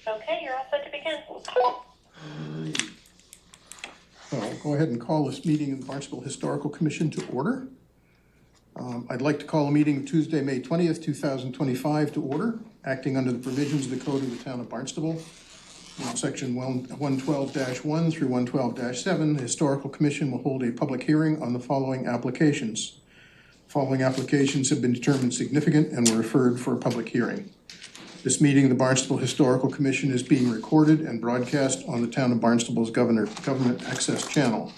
Okay, you're all set to begin. I'll go ahead and call this meeting of the Barnstable Historical Commission to order. I'd like to call a meeting of Tuesday, May 20th, 2025 to order, acting under the provisions of the Code of the Town of Barnstable. Section 112-1 through 112-7, the Historical Commission will hold a public hearing on the following applications. The following applications have been determined significant and were referred for a public hearing. This meeting of the Barnstable Historical Commission is being recorded and broadcast on the Town of Barnstable's Government Access Channel.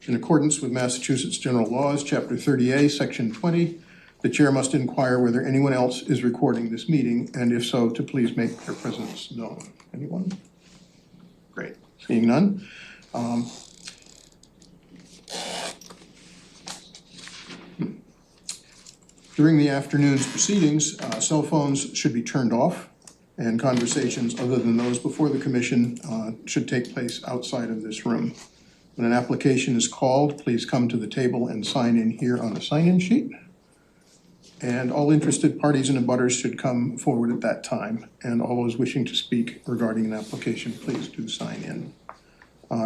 In accordance with Massachusetts General Laws, Chapter 30A, Section 20, the chair must inquire whether anyone else is recording this meeting, and if so, to please make their presence known. Anyone? Great. Seeing none. During the afternoon's proceedings, cell phones should be turned off, and conversations other than those before the commission should take place outside of this room. When an application is called, please come to the table and sign in here on the sign-in sheet. And all interested parties and abutters should come forward at that time. And all those wishing to speak regarding an application, please do sign in.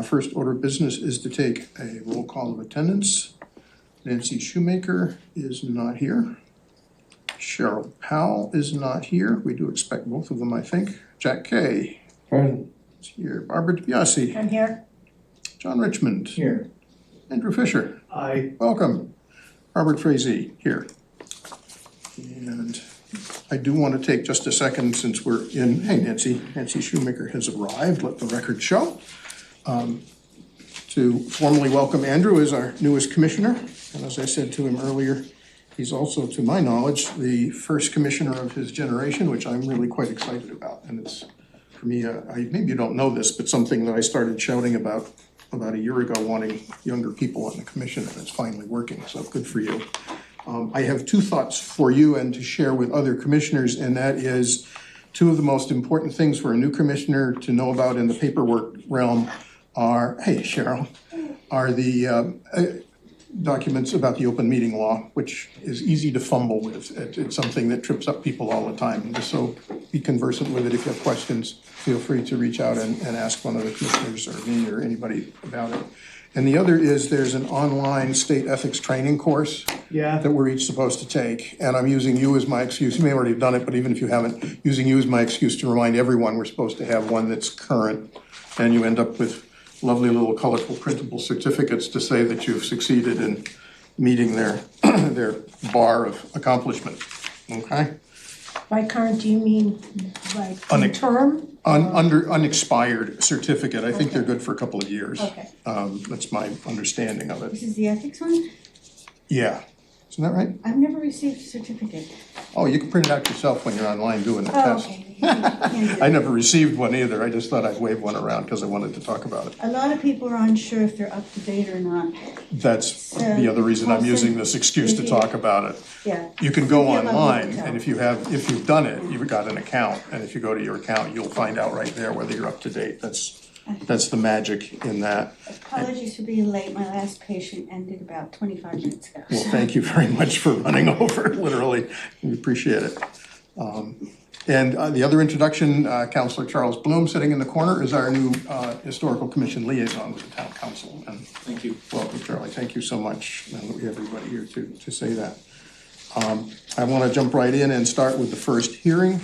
First order of business is to take a roll call of attendance. Nancy Shoemaker is not here. Cheryl Powell is not here. We do expect both of them, I think. Jack Kay. Present. Is here. Barbara DiBiase. I'm here. John Richmond. Here. Andrew Fisher. Aye. Welcome. Robert Frazee here. And I do want to take just a second since we're in, hey, Nancy Shoemaker has arrived, let the record show, to formally welcome Andrew as our newest commissioner. And as I said to him earlier, he's also, to my knowledge, the first commissioner of his generation, which I'm really quite excited about. And it's, for me, maybe you don't know this, but something that I started shouting about a year ago, wanting younger people on the commission, and it's finally working, so good for you. I have two thoughts for you and to share with other commissioners, and that is two of the most important things for a new commissioner to know about in the paperwork realm are, hey Cheryl, are the documents about the open meeting law, which is easy to fumble with. It's something that trips up people all the time. So be conversant with it. If you have questions, feel free to reach out and ask one of the commissioners or me or anybody about it. And the other is there's an online state ethics training course that we're each supposed to take. And I'm using you as my excuse. You may already have done it, but even if you haven't, using you as my excuse to remind everyone we're supposed to have one that's current. And you end up with lovely little colorful printable certificates to say that you've succeeded in meeting their bar of accomplishment. Okay? By current, do you mean like term? Unexpired certificate. I think Okay. they're good for a couple of years. Okay. That's my understanding of it. This is the ethics one? Yeah. Isn't that right? I've never received a certificate. Oh, you can print it out yourself when you're online doing the Oh, test. okay. You can't do I that. never received one either. I just thought I'd wave one around because I wanted to talk about it. A lot of people are unsure if they're up to date or not. That's the other reason I'm using this excuse to talk about it. Yeah. You can go Maybe I'm online, able to and tell. if you've done it, you've got an account, and if you go to your account, you'll find out right there whether you're up to date. That's the magic in that. Apologies for being late. My last patient ended about 25 minutes ago. Well, thank you very much for running over, literally. We appreciate it. And the other introduction, Councilor Charles Bloom, sitting in the corner, is our new Historical Commission liaison with the Town Council. And thank you. Welcome, Charlie. Thank you so much. And we have everybody here to say that. I want to jump right in and start with the first hearing.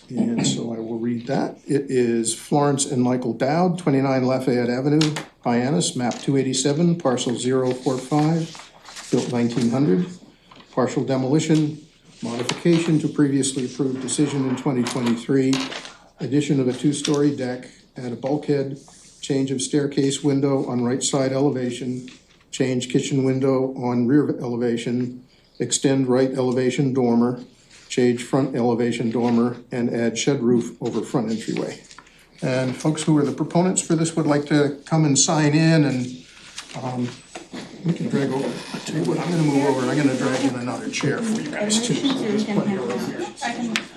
And so I will read that. It is Florence and Michael Dowd, 29 Lafayette Avenue, Hyannis, map 287, parcel 045, built 1900. Partial demolition, modification to previously approved decision in 2023, addition of a two-story deck, add a bulkhead, change of staircase window on right side elevation, change kitchen window on rear elevation, extend right elevation dormer, change front elevation dormer, and add shed roof over front entryway. And folks who are the proponents for this would like to come and sign in, and we can drag over. I'll tell you what, I'm gonna move over, and I'm gonna drag in another chair for you guys too. So there's plenty of room here.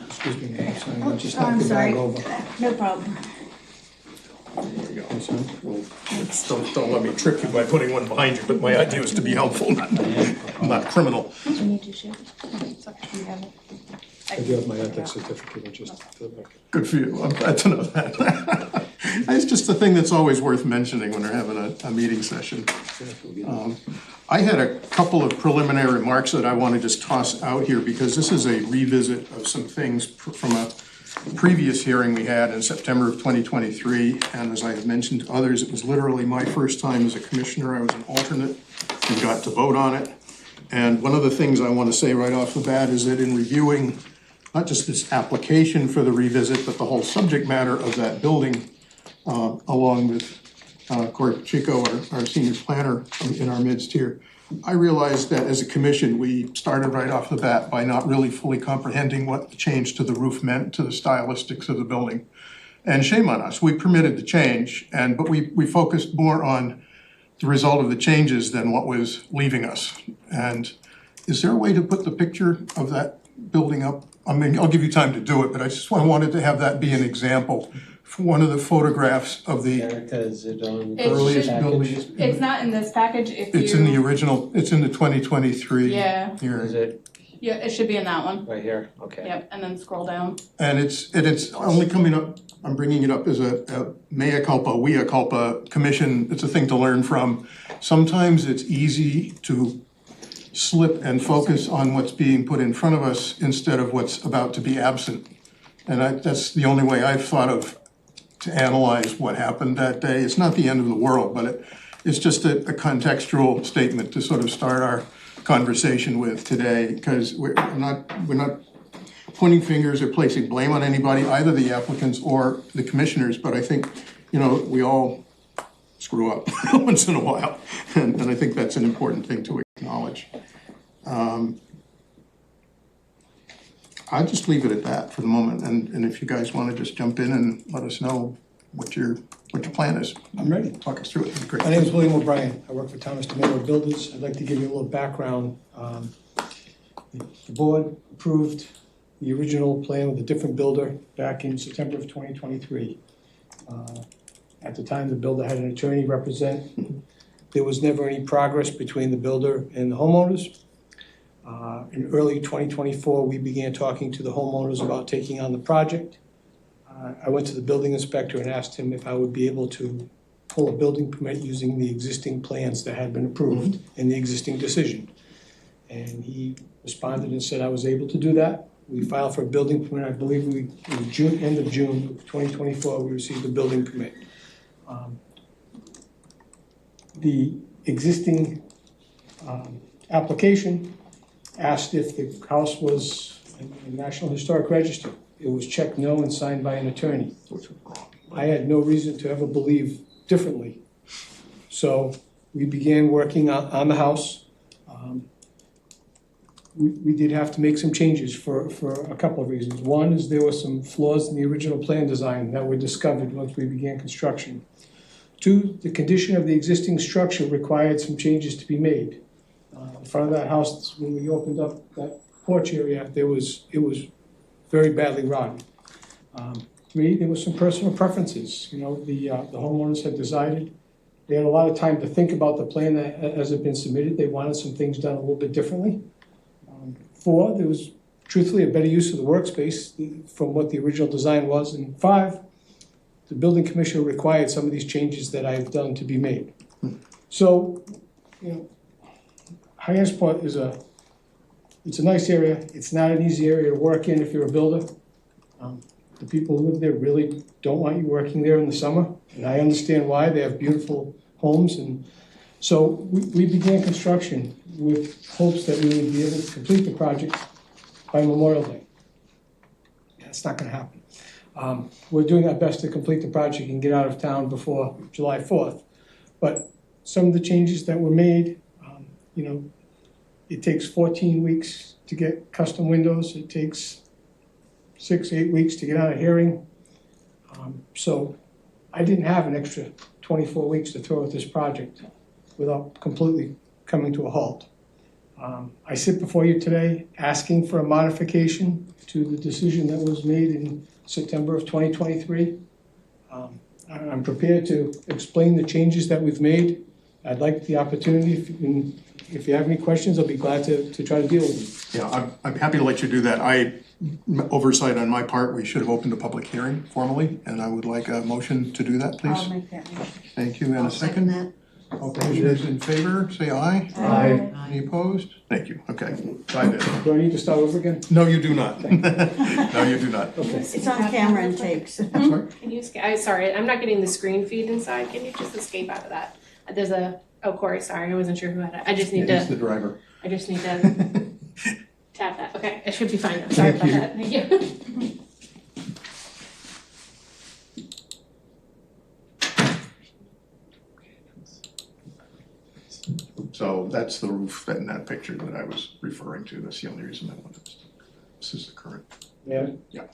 Excuse me, I'll just knock I'm the sorry. bag over. No problem. There we go. So, well, don't let me trip you by putting one behind you, but my idea is to be helpful, not criminal. We need to share. You have it. I do have my ethics certificate, just for the record. Good for you. I'm glad to know that. It's just a thing that's always worth mentioning when they're having a meeting session. I had a couple of preliminary remarks that I want to just toss out here because this is a revisit of some things from a previous hearing we had in September of 2023. And as I have mentioned to others, it was literally my first time as a commissioner. I was an alternate and got to vote on it. And one of the things I want to say right off the bat is that in reviewing not just this application for the revisit, but the whole subject matter of that building, along with Court Chico, our senior planner in our midst here, I realized that as a commission, we started right off the bat by not really fully comprehending what the change to the roof meant to the stylistics of the building. And shame on us, we permitted the change, but we focused more on the result of the changes than what was leaving us. And is there a way to put the picture of that building up? I mean, I'll give you time to do it, but I just wanted to have that be an example for one of the photographs of the Erica, is it on? earliest package? building. It's not in this package. It's in the original, it's in the 2023 Yeah. here. Is it Yeah, it should be in that one. right here? Okay. Yep, and then scroll down. And it's only coming up, I'm bringing it up as a mea culpa, wea culpa commission. It's a thing to learn from. Sometimes it's easy to slip and focus on what's being put in front of us instead of what's about to be absent. And that's the only way I've thought of to analyze what happened that day. It's not the end of the world, but it's just a contextual statement to sort of start our conversation with today, because we're not pointing fingers or placing blame on anybody, either the applicants or the commissioners, but I think, we all screw up once in a while, and I think that's an important thing to acknowledge. I'll just leave it at that for the moment, and if you guys want to just jump in and let us know what your plan is. I'm ready. Talk us through it, that'd be great. My name is William O'Brien. I work for Thomas DeMello Builders. I'd like to give you a little background. The board approved the original plan with a different builder back in September of 2023. At the time, the builder had an attorney represent. There was never any progress between the builder and the homeowners. In early 2024, we began talking to the homeowners about taking on the project. I went to the building inspector and asked him if I would be able to pull a building permit using the existing plans that had been approved in the existing decision. And he responded and said I was able to do that. We filed for a building permit. I believe end of June of 2024, we received a building permit. The existing application asked if the house was in the National Historic Register. It was checked no and signed by an attorney. I had no reason to ever believe differently. So we began working on the house. We did have to make some changes for a couple of reasons. One is there were some flaws in the original plan design that were discovered once we began construction. Two, the condition of the existing structure required some changes to be made. In front of that house, when we opened up that porch area, it was very badly rotten. Three, there were some personal preferences. The homeowners had decided, they had a lot of time to think about the plan that has been submitted. They wanted some things done a little bit differently. Four, there was truthfully a better use of the workspace from what the original design was. And five, the building commissioner required some of these changes that I've done to be made. So, Hyannisport it's a nice area. It's not an easy area to work in if you're a builder. The people who live there really don't want you working there in the summer, and I understand why. They have beautiful homes, and so we began construction with hopes that we would be able to complete the project by Memorial Day. That's not going to happen. We're doing our best to complete the project and get out of town before July 4th, but some of the changes that were made, it takes 14 weeks to get custom windows. It takes 6-8 weeks to get out of hearing. So I didn't have an extra 24 weeks to throw at this project without completely coming to a halt. I sit before you today asking for a modification to the decision that was made in September of 2023. I'm prepared to explain the changes that we've made. I'd like the opportunity, if you have any questions, I'll be glad to try to deal with them. Yeah, I'm happy to let you do that. oversight on my part, we should have opened a public hearing formally, and I would like a motion to do that, I'll please. make that motion. Thank you, and I'll a second. that. All commissioners in favor, say aye. Aye. Any opposed? Thank you, okay. Try this. Do I need to start over again? No, you do not. No, you do not. Okay. It's on camera and tapes. Sorry? Can you, sorry, I'm not getting the screen feed inside, can you just escape out of that? There's oh, Corey, sorry, I wasn't sure who had it, I just need Yeah, he's to, the driver. tap that, okay, it should be fine now, sorry Thank about you. that, thank you. So that's the roof in that picture that I was referring to. That's the only reason I wanted this. This is the current. Yeah? Yeah.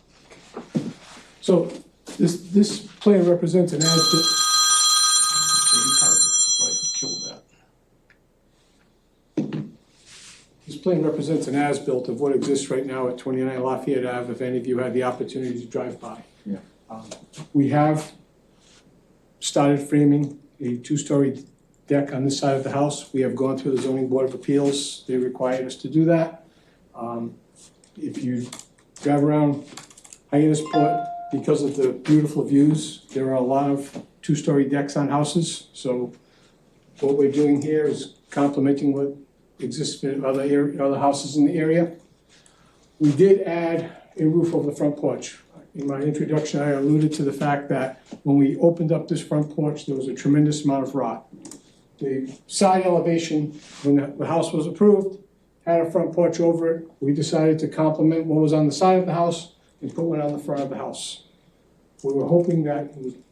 So this plan represents an as-built. This plan represents an as-built of what exists right now at 29 Lafayette Ave, if any of you had the opportunity to drive by. Yeah. We have started framing a two-story deck on this side of the house. We have gone through the zoning board of appeals. They required us to do that. If you drive around Hyannisport, because of the beautiful views, there are a lot of two-story decks on houses. So what we're doing here is complementing what exists in other houses in the area. We did add a roof over the front porch. In my introduction, I alluded to the fact that when we opened up this front porch, there was a tremendous amount of rot. The side elevation, when the house was approved, had a front porch over it. We decided to complement what was on the side of the house and put one on the front of the house. We were hoping that it would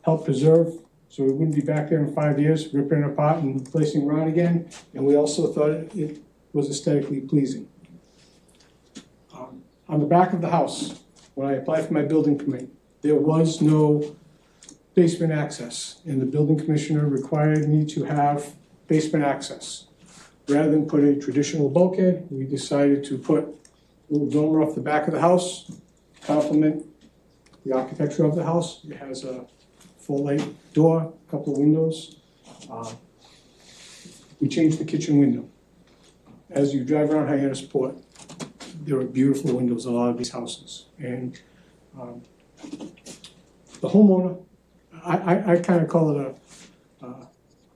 help preserve, so we wouldn't be back there in 5 years, ripping it apart and placing rot again. And we also thought it was aesthetically pleasing. On the back of the house, when I applied for my building permit, there was no basement access, and the building commissioner required me to have basement access. Rather than put a traditional bulkhead, we decided to put a little dormer off the back of the house, complement the architecture of the house. It has a full light door, a couple of windows. We changed the kitchen window. As you drive around Hyannisport, there are beautiful windows in a lot of these houses. And the homeowner, I kind of call it a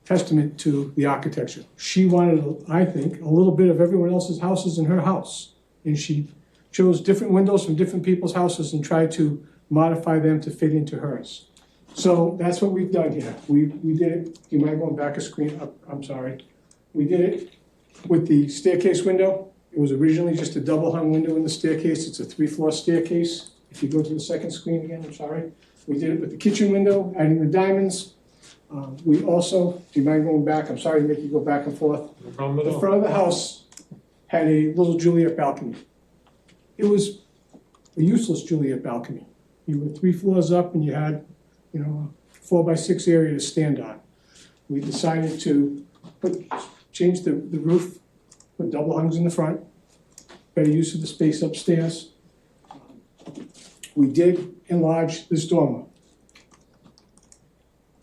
testament to the architecture. She wanted, I think, a little bit of everyone else's houses in her house. And she chose different windows from different people's houses and tried to modify them to fit into hers. So that's what we've done here. We did it, do you mind going back a screen up? I'm sorry. We did it with the staircase window. It was originally just a double hung window in the staircase. It's a 3-floor staircase. If you go to the second screen again, I'm sorry. We did it with the kitchen window, adding the diamonds. We also, do you mind going back? I'm sorry to make you go back and forth. No problem at The all. front of the house had a little Juliet balcony. It was a useless Juliet balcony. You were 3 floors up and you had, a 4x6 area to stand on. We decided to change the roof, put double hungs in the front, better use of the space upstairs. We did enlarge this dormer.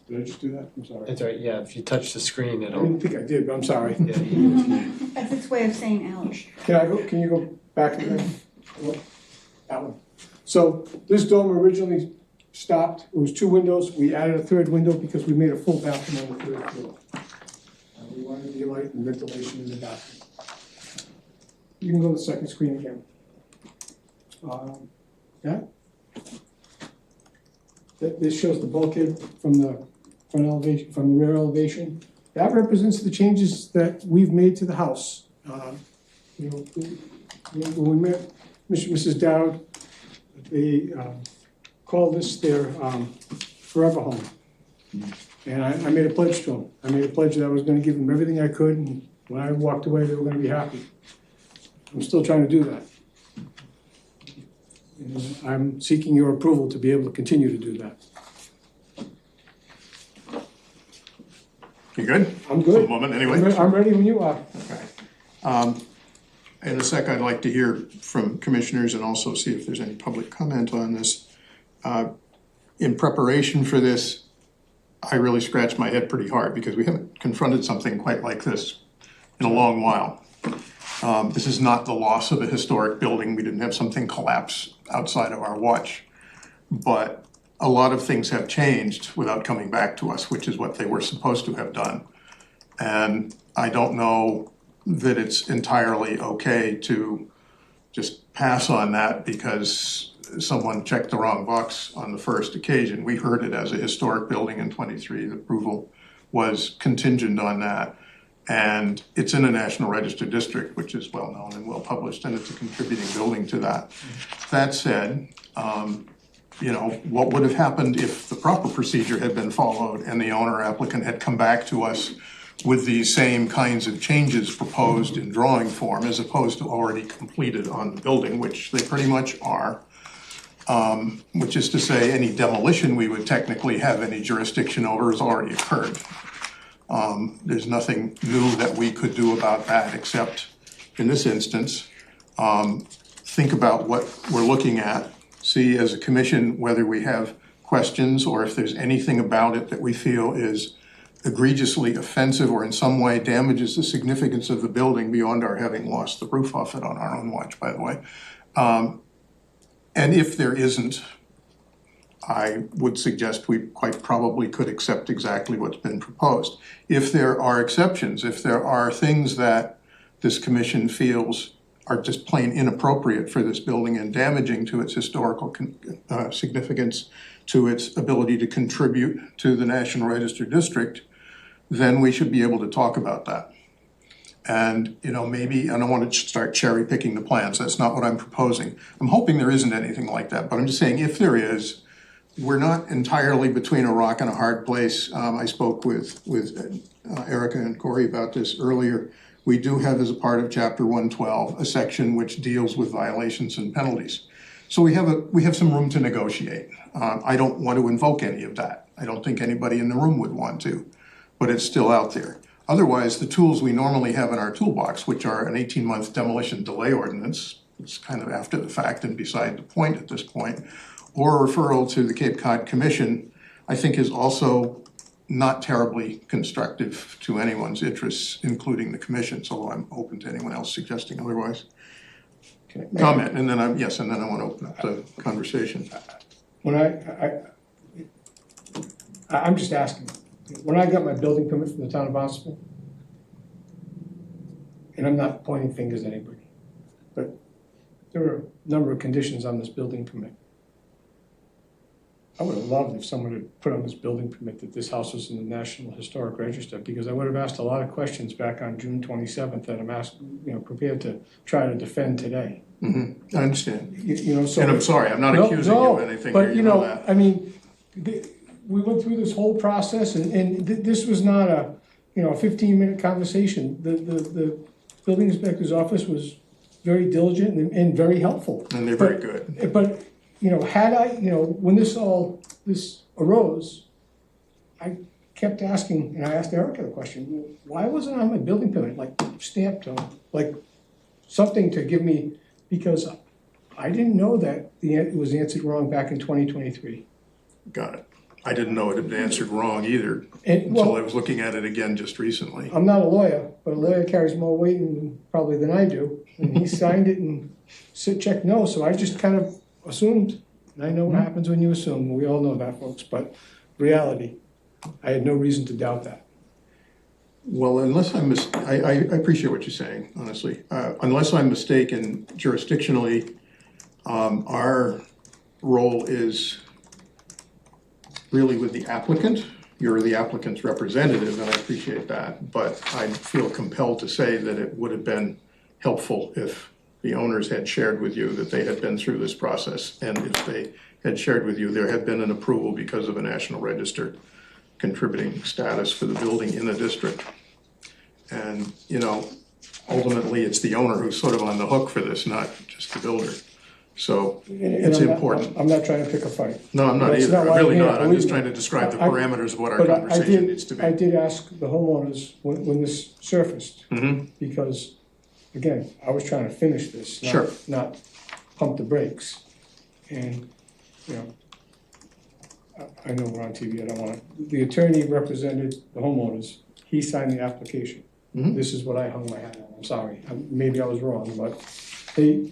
Did I just do that? I'm sorry. That's right, yeah, if you touch the screen, I it'll, didn't think I did, but I'm sorry. yeah, you- That's its way of saying ouch. Can you go back again? That one. So this dormer originally stopped, it was 2 windows, we added a 3rd window because we made a full bathroom on the 3rd floor. We wanted daylight and ventilation in the bathroom. You can go to the second screen again. This shows the bulkhead from the front elevation, from the rear elevation. That represents the changes that we've made to the house. When we met Mrs. Dowd, they called this their forever home. And I made a pledge to them. I made a pledge that I was gonna give them everything I could, and when I walked away, they were gonna be happy. I'm still trying to do that. And I'm seeking your approval to be able to continue to do that. You good? I'm For the good. moment, anyway. I'm ready when you are. In a sec, I'd like to hear from commissioners and also see if there's any public comment on this. In preparation for this, I really scratched my head pretty hard because we haven't confronted something quite like this in a long while. This is not the loss of a historic building. We didn't have something collapse outside of our watch. But a lot of things have changed without coming back to us, which is what they were supposed to have done. And I don't know that it's entirely okay to just pass on that because someone checked the wrong box on the first occasion. We heard it as a historic building in '23. The approval was contingent on that. And it's in a National Register district, which is well known and well published, and it's a contributing building to that. That said, what would have happened if the proper procedure had been followed and the owner applicant had come back to us with these same kinds of changes proposed in drawing form as opposed to already completed on the building, which they pretty much are. Which is to say any demolition we would technically have any jurisdiction over has already occurred. There's nothing new that we could do about that except in this instance, think about what we're looking at, see as a commission whether we have questions or if there's anything about it that we feel is egregiously offensive or in some way damages the significance of the building beyond our having lost the roof off it on our own watch, by the way. And if there isn't, I would suggest we quite probably could accept exactly what's been proposed. If there are exceptions, if there are things that this commission feels are just plain inappropriate for this building and damaging to its historical significance, to its ability to contribute to the National Register district, then we should be able to talk about that. And, maybe I don't want to start cherry picking the plans. That's not what I'm proposing. I'm hoping there isn't anything like that, but I'm just saying if there is, we're not entirely between a rock and a hard place. I spoke with Erica and Corey about this earlier. We do have, as a part of Chapter 112, a section which deals with violations and penalties. So we have some room to negotiate. I don't want to invoke any of that. I don't think anybody in the room would want to, but it's still out there. Otherwise, the tools we normally have in our toolbox, which are an 18-month demolition delay ordinance, it's kind of after the fact and beside the point at this point, or a referral to the Cape Cod Commission, I think is also not terribly constructive to anyone's interests, including the commission's, although I'm open to anyone else suggesting otherwise. Comment, and then I want to open up the conversation. When I'm just asking, when I got my building permit from the town of Barnstable, and I'm not pointing fingers at anybody, but there were a number of conditions on this building permit. I would have loved if someone had put on this building permit that this house was in the National Historic Register, because I would have asked a lot of questions back on June 27th that I'm prepared to try to defend today. Mm-hmm. I understand. So. And I'm sorry, I'm not accusing you of anything here, but that. I mean, we went through this whole process, and this was not a 15-minute conversation. The building inspector's office was very diligent and very helpful. And they're very good. But had I, when this arose, I kept asking, and I asked Erica the question, well, why wasn't it on my building permit, like stamped on, like something to give me, because I didn't know that it was answered wrong back in 2023. Got it. I didn't know it had been answered wrong either Well, I was looking at it again just recently. I'm not a lawyer, but a lawyer carries more weight probably than I do. And he signed it and checked no, so I just kind of assumed. And I know what happens when you assume. We all know that, folks. But reality, I had no reason to doubt that. Well, unless I appreciate what you're saying, honestly. Unless I'm mistaken, jurisdictionally, our role is really with the applicant. You're the applicant's representative, and I appreciate that. But I feel compelled to say that it would have been helpful if the owners had shared with you that they had been through this process. And if they had shared with you there had been an approval because of a National Register contributing status for the building in the district. And, ultimately it's the owner who's sort of on the hook for this, not just the builder. So it's important. I'm not trying to pick a fight. No, I'm not That's either. not why I'm really I'm here, not. I'm believe just me. trying to describe the parameters of what our But conversation needs to be. I did ask the homeowners when this surfaced, because, again, I was trying to finish this, not pump the brakes. And, I know we're on TV, I don't want to. The attorney represented the homeowners. He signed the application. Mhm. This is what I hung my hat on, I'm sorry, maybe I was wrong, but they,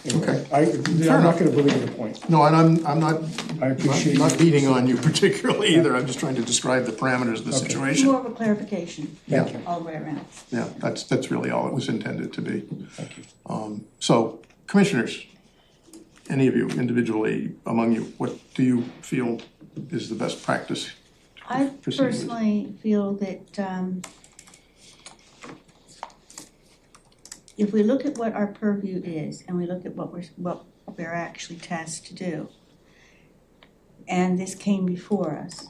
Okay. I'm not gonna belabor the point. No, and I'm not, I appreciate not you. beating on you particularly either. I'm just trying to describe the parameters of the Okay. situation. More of a clarification Thank you. all the way around. Yeah, that's really all it was intended to be. Thank you. So, commissioners, any of you individually among you, what do you feel is the best practice? I Proceed with. personally feel that if we look at what our purview is and we look at what we're actually tasked to do, and this came before us,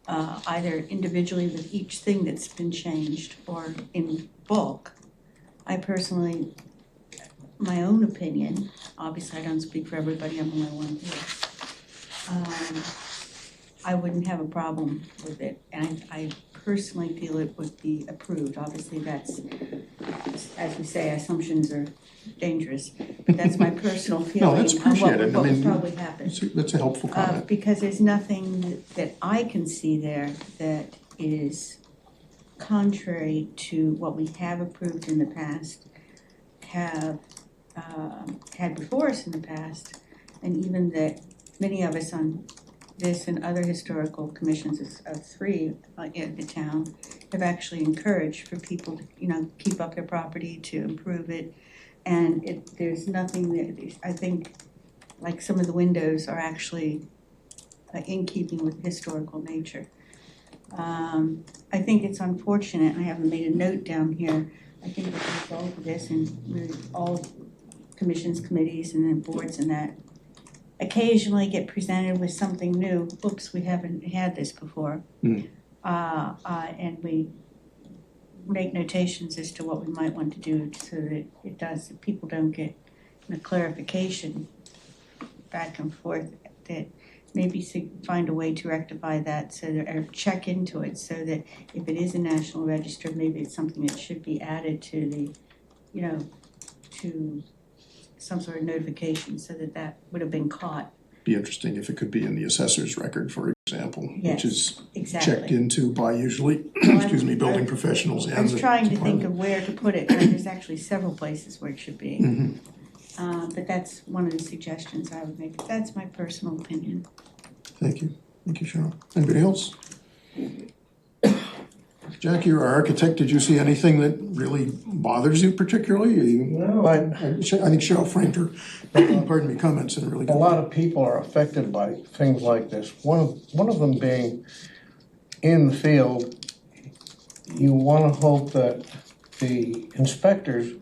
either individually with each thing that's been changed or in bulk, I personally, my own opinion, obviously I don't speak for everybody, I'm only one here. I wouldn't have a problem with it, and I personally feel it would be approved. Obviously, that's, as we say, assumptions are dangerous, but that's my personal feeling that's on what appreciated. I would mean, probably happen. That's a helpful comment. Because there's nothing that I can see there that is contrary to what we have approved in the past, have had before us in the past, and even that many of us on this and other historical commissions of three in the town have actually encouraged for people to, keep up their property, to improve it. And there's nothing that, I think, like some of the windows are actually in keeping with historical nature. I think it's unfortunate, and I haven't made a note down here, I think as a result of this, and really all commissions, committees, and then boards and that, occasionally get presented with something new. Oops, we haven't had this before. And we make notations as to what we might want to do so that people don't get a clarification back and forth, that maybe find a way to rectify that, so that, or check into it, so that if it is a national register, maybe it's something that should be added to the, to some sort of notification, so that would have been caught. Be interesting if it could be in the assessor's record, for example, Yes, which is exactly. checked into by usually, building professionals and I was the trying to think department. of where to put it, and there's actually several places where it should be. But that's one of the suggestions I would make. That's my personal opinion. Thank you, Cheryl. Anybody else? Jackie, you're our architect, did you see anything that really bothers you particularly? No, I think Cheryl framed her, comments in a really a good lot way. of people are affected by things like this. One of them being in the field, you want to hope that the inspectors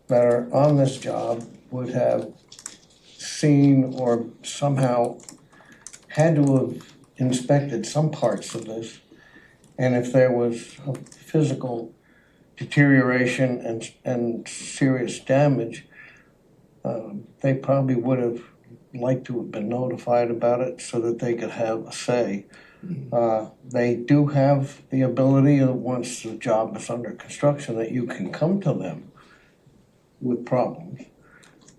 that are on this job would have seen or somehow had to have inspected some parts of this. And if there was a physical deterioration and serious damage, they probably would have liked to have been notified about it so that they could have a say. They do have the ability, once the job is under construction, that you can come to them with problems.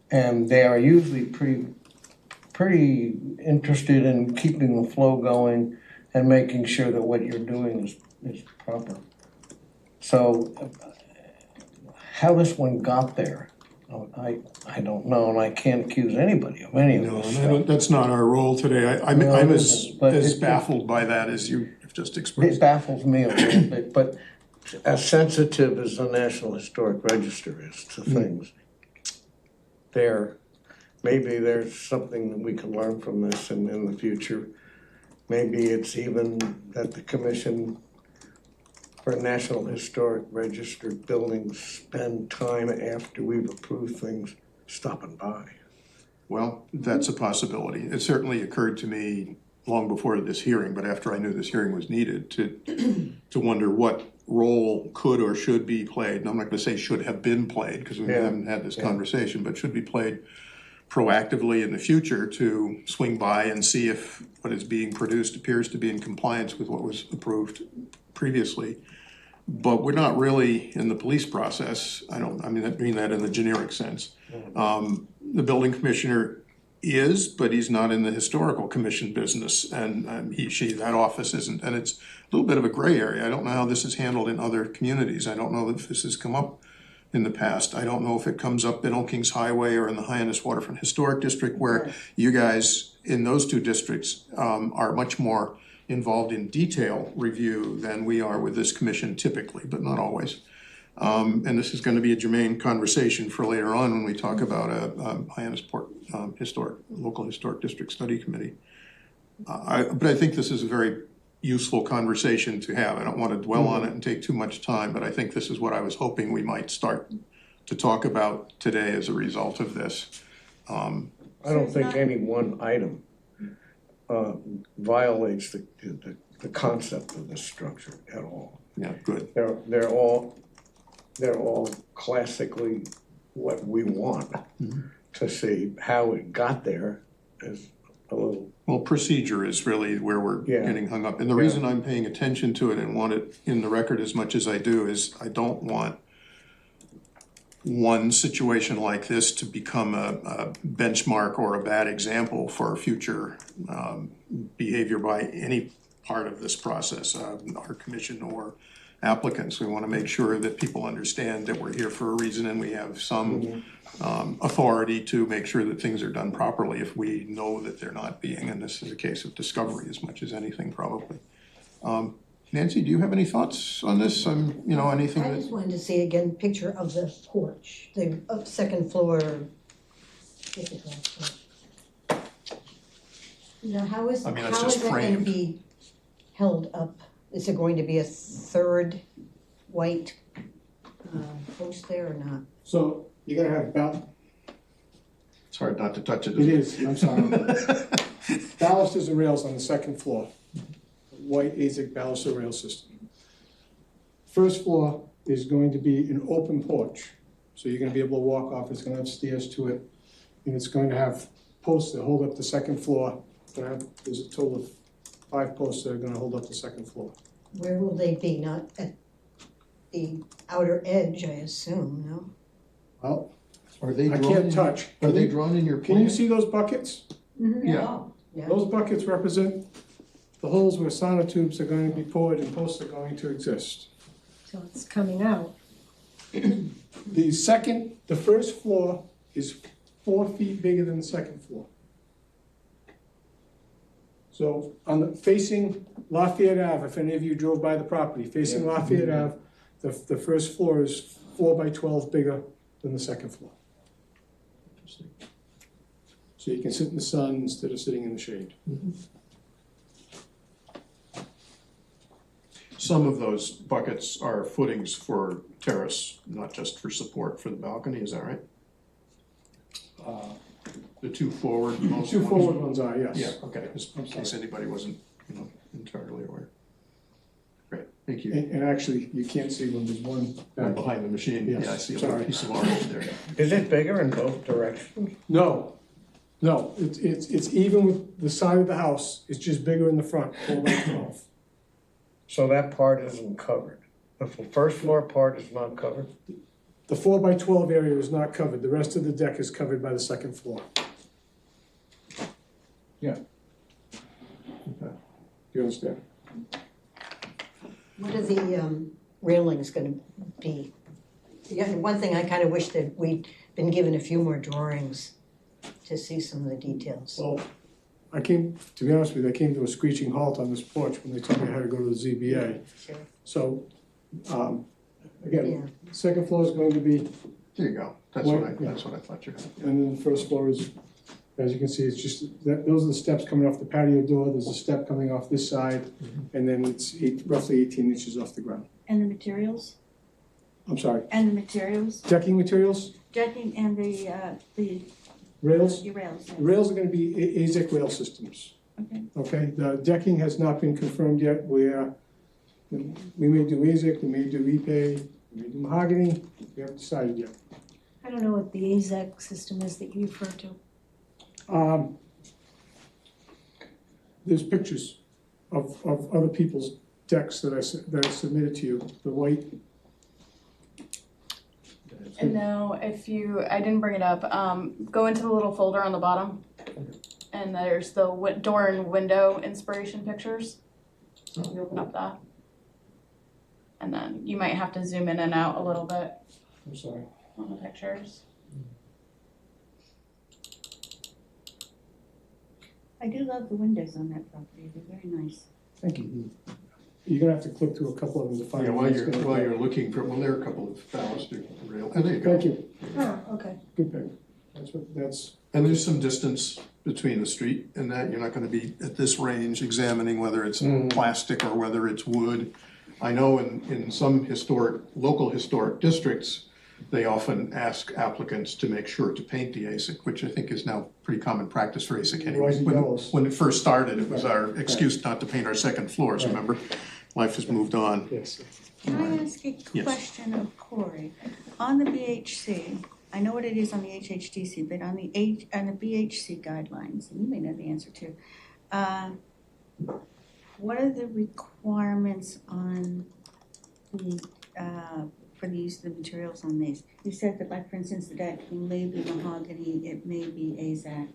And they are usually pretty interested in keeping the flow going and making sure that what you're doing is proper. So how this one got there, I don't know, and I can't accuse anybody of any of No, this and stuff. that's not our role today. I'm No, it as isn't, but as it- baffled by that as you have just It expressed. baffles me a little bit, but as sensitive as the National Historic Register is to things, maybe there's something that we can learn from this in the future. Maybe it's even that the Commission for National Historic Register buildings spend time after we've approved things stopping by. Well, that's a possibility. It certainly occurred to me long before this hearing, but after I knew this hearing was needed, to wonder what role could or should be played. And I'm not going to say should have been played, because we haven't had this conversation, but should be played proactively in the future to swing by and see if what is being produced appears to be in compliance with what was approved previously. But we're not really in the police process. I mean that in the generic sense. The building commissioner is, but he's not in the historical commission business, and that office isn't, and it's a little bit of a gray area. I don't know how this is handled in other communities. I don't know if this has come up in the past. I don't know if it comes up in Old Kings Highway or in the Hyannis Waterfront Historic District, where you guys in those two districts are much more involved in detail review than we are with this commission typically, but not always. And this is going to be a germane conversation for later on when we talk about a Hyannisport local historic district study committee. But I think this is a very useful conversation to have. I don't want to dwell on it and take too much time, but I think this is what I was hoping we might start to talk about today as a result of this. I don't think any one item violates the concept of this structure at all. Yeah, good. They're all classically what we want to see. How it got there is a little. Well, procedure is really where we're getting hung up. And the reason I'm paying attention to it and want it in the record as much as I do is I don't want one situation like this to become a benchmark or a bad example for future behavior by any part of this process, our commission or applicants. We want to make sure that people understand that we're here for a reason and we have some authority to make sure that things are done properly if we know that they're not being, and this is a case of discovery as much as anything probably. Nancy, do you have any thoughts on this? Anything I that? just wanted to see again, picture of the porch, the second floor. Now, how is I mean, that it's just going to framed. be held up? Is there going to be a third white post there or not? So you're gonna have It's hard not to touch it. it is, I'm sorry. Balusters and rails on the second floor. White AZAC baluster rail system. First floor is going to be an open porch. So you're gonna be able to walk off, it's gonna have stairs to it. And it's going to have posts that hold up the second floor. There's a total of 5 posts that are gonna hold up the second floor. Where will they be? Not at the outer edge, I assume, no? Well, Are they I drawn can't in- touch. Are they drawn in your plan? Can you see those buckets? Yeah. Yeah. Those buckets represent the holes where sonotubes are going to be poured and posts are going to exist. So it's coming out. The first floor is 4 feet bigger than the second floor. So facing Lafayette Ave, if any of you drove by the property, facing Lafayette Ave, the first floor is 4 by 12 bigger than the second floor. So you can sit in the sun instead of sitting in the shade. Some of those buckets are footings for terrace, not just for support for the balcony, is that right? The two forward most Two ones? forward ones are, yes. Yeah, okay, just in case anybody wasn't, entirely aware. Great, thank you. And actually, you can't see when there's one back. Behind the machine, Yes, yeah, I see a sorry. little piece of orange there. Is it bigger in both directions? No, it's even with the side of the house, it's just bigger in the front, 4 by 12. So that part isn't covered. The first floor part is not covered? The 4 by 12 area is not covered, the rest of the deck is covered by the second floor. Yeah. Do you understand? What are the railings gonna be? Yeah, and one thing I kind of wish that we'd been given a few more drawings to see some of the details. Well, to be honest with you, I came to a screeching halt on this porch when they told me I had to go to the ZBA. Sure. So, Yeah. again, the second floor is going to be, There you go, that's Well, what I yeah. thought you had. and then the first floor is, as you can see, it's just, those are the steps coming off the patio door, there's a step coming off this side, and then it's roughly 18 inches off the ground. And the materials, I'm sorry, and the materials, decking materials, decking and the rails? rails. yes. The rails are gonna be AZAC rail systems. Okay. Okay, the decking has not been confirmed yet, we may do AZAC, we may do Epay, we may do mahogany, we haven't decided yet. I don't know what the AZAC system is that you refer to. There's pictures of other people's decks that I submitted to you, the white. And now, I didn't bring it up, go into the little folder on the bottom. And there's the door and window inspiration pictures. You open up that. And then you might have to zoom in and out a little bit I'm sorry. on the pictures. I do love the windows on that property, they're very nice. Thank you. You're gonna have to click through a couple of them to find. Yeah, the while ones you're, that- while you're looking for, well, there are a couple of baluster rail, oh, there you go. Thank you. Oh, okay. Good pick. That's, And there's some distance between the street and that, you're not gonna be at this range examining whether it's plastic or whether it's wood. I know in some local historic districts, they often ask applicants to make sure to paint the ASIC, which I think is now pretty common practice for ASIC anyway. White and yellows. When it first started, it was our excuse not to paint our second floors, remember? Life has moved on. yes. Can I ask a Yes. question of Corey? On the BHC, I know what it is on the HHDC, but on the BHC guidelines, and you may know the answer too. What are the requirements on the, for the use of the materials on these? You said that, like, for instance, the deck may be mahogany, it may be AZAC.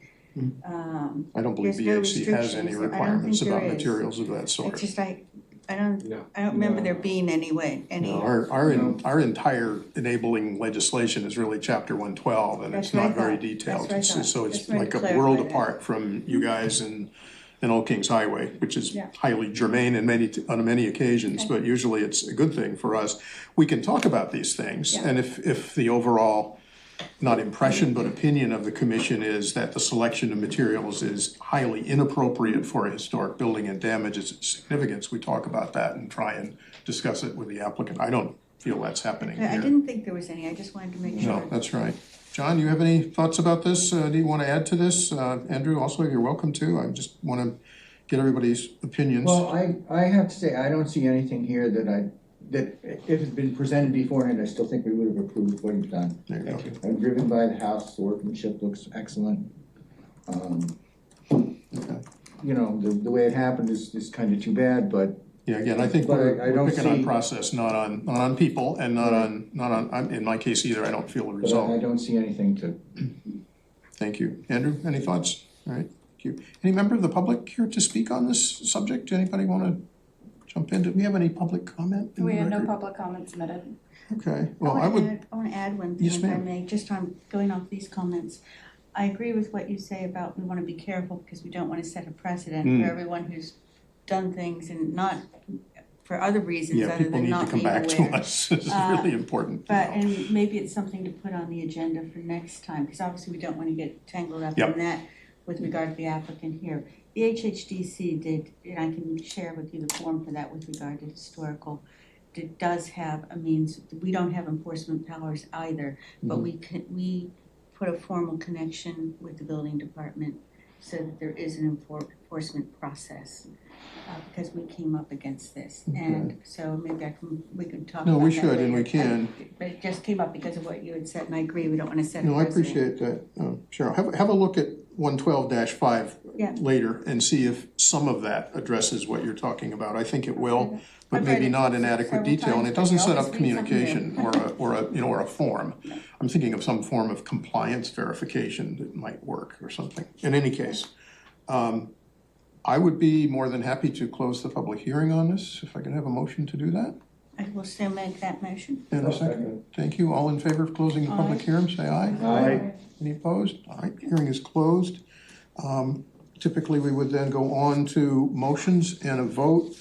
I don't believe There's no BHC has any restrictions. I don't requirements think there about is. materials of that It's sort. just, I don't No. remember there being any. No, our entire enabling legislation is really chapter 112, and it's That's what I not very thought. detailed. That's what I It's- thought. So it's Just wanted like to a clarify world that. apart from you guys and Old Kings Highway, which is Yeah. highly germane on many occasions, Okay. but usually it's a good thing for us. We can talk about these things, Yeah. and if the overall, not impression, but opinion of the commission is that the selection of materials is highly inappropriate for a historic building and damages its significance, we talk about that and try and discuss it with the applicant. I don't feel that's happening I here. didn't think there was any, I just wanted to make sure. No, that's right. John, you have any thoughts about this? Do you want to add to this? Andrew, also, you're welcome to. I just want to get everybody's opinions. Well, I have to say, I don't see anything here that if it had been presented beforehand, I still think we would have approved what he's done. There you go. I'm driven by the house, the workmanship looks excellent. You know, the way it happened is kind of too bad, but Yeah, again, I think But we're I don't picking on see- process, not on people, and not on, in my case either, I don't feel a I result. don't see anything to, Thank you. Andrew, any thoughts? All right, thank you. Any member of the public here to speak on this subject? Anybody want to jump in? Do we have any public comment in the We had no record? public comment submitted. Okay, well, I would, I wanna add one thing, Yes, if I ma'am. may, just on going off these comments. I agree with what you say about we wanna be careful because we don't wanna set a precedent Mm. for everyone who's done things and not for other reasons yeah, other people than need to not come being back to aware. us. This is really important. to But, know. and maybe it's something to put on the agenda for next time, because obviously we don't wanna get tangled up Yep. in that with regard to the applicant here. The HHDC did, and I can share with you the form for that with regard to historical. It does have a means, we don't have enforcement powers either, but we put a formal connection with the building department so that there is an enforcement process. Because we came up against this, and so maybe we can talk about that No, we should and we later. can. But it just came up because of what you had said, and I agree, we don't wanna set a No, I precedent. appreciate that, Cheryl. Have a look at 112-5 Yeah. later and see if some of that addresses what you're talking about. I think it will, but I've read maybe it not in adequate several detail, and times, it but doesn't I'll set just up read something communication new. or a form. I'm thinking of some form of compliance verification that might work or something. In any case, I would be more than happy to close the public hearing on this, if I can have a motion to do that. I will still make that motion. And a second. Thank you. All in favor of closing the public hearing, say aye. Aye. Any opposed? All right, hearing is closed. Typically, we would then go on to motions and a vote.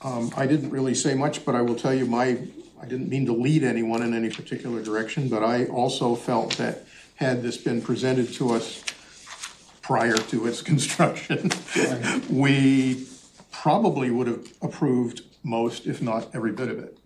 I didn't really say much, but I will tell you I didn't mean to lead anyone in any particular direction, but I also felt that had this been presented to us prior to its construction, we probably would have approved most, if not every bit of it.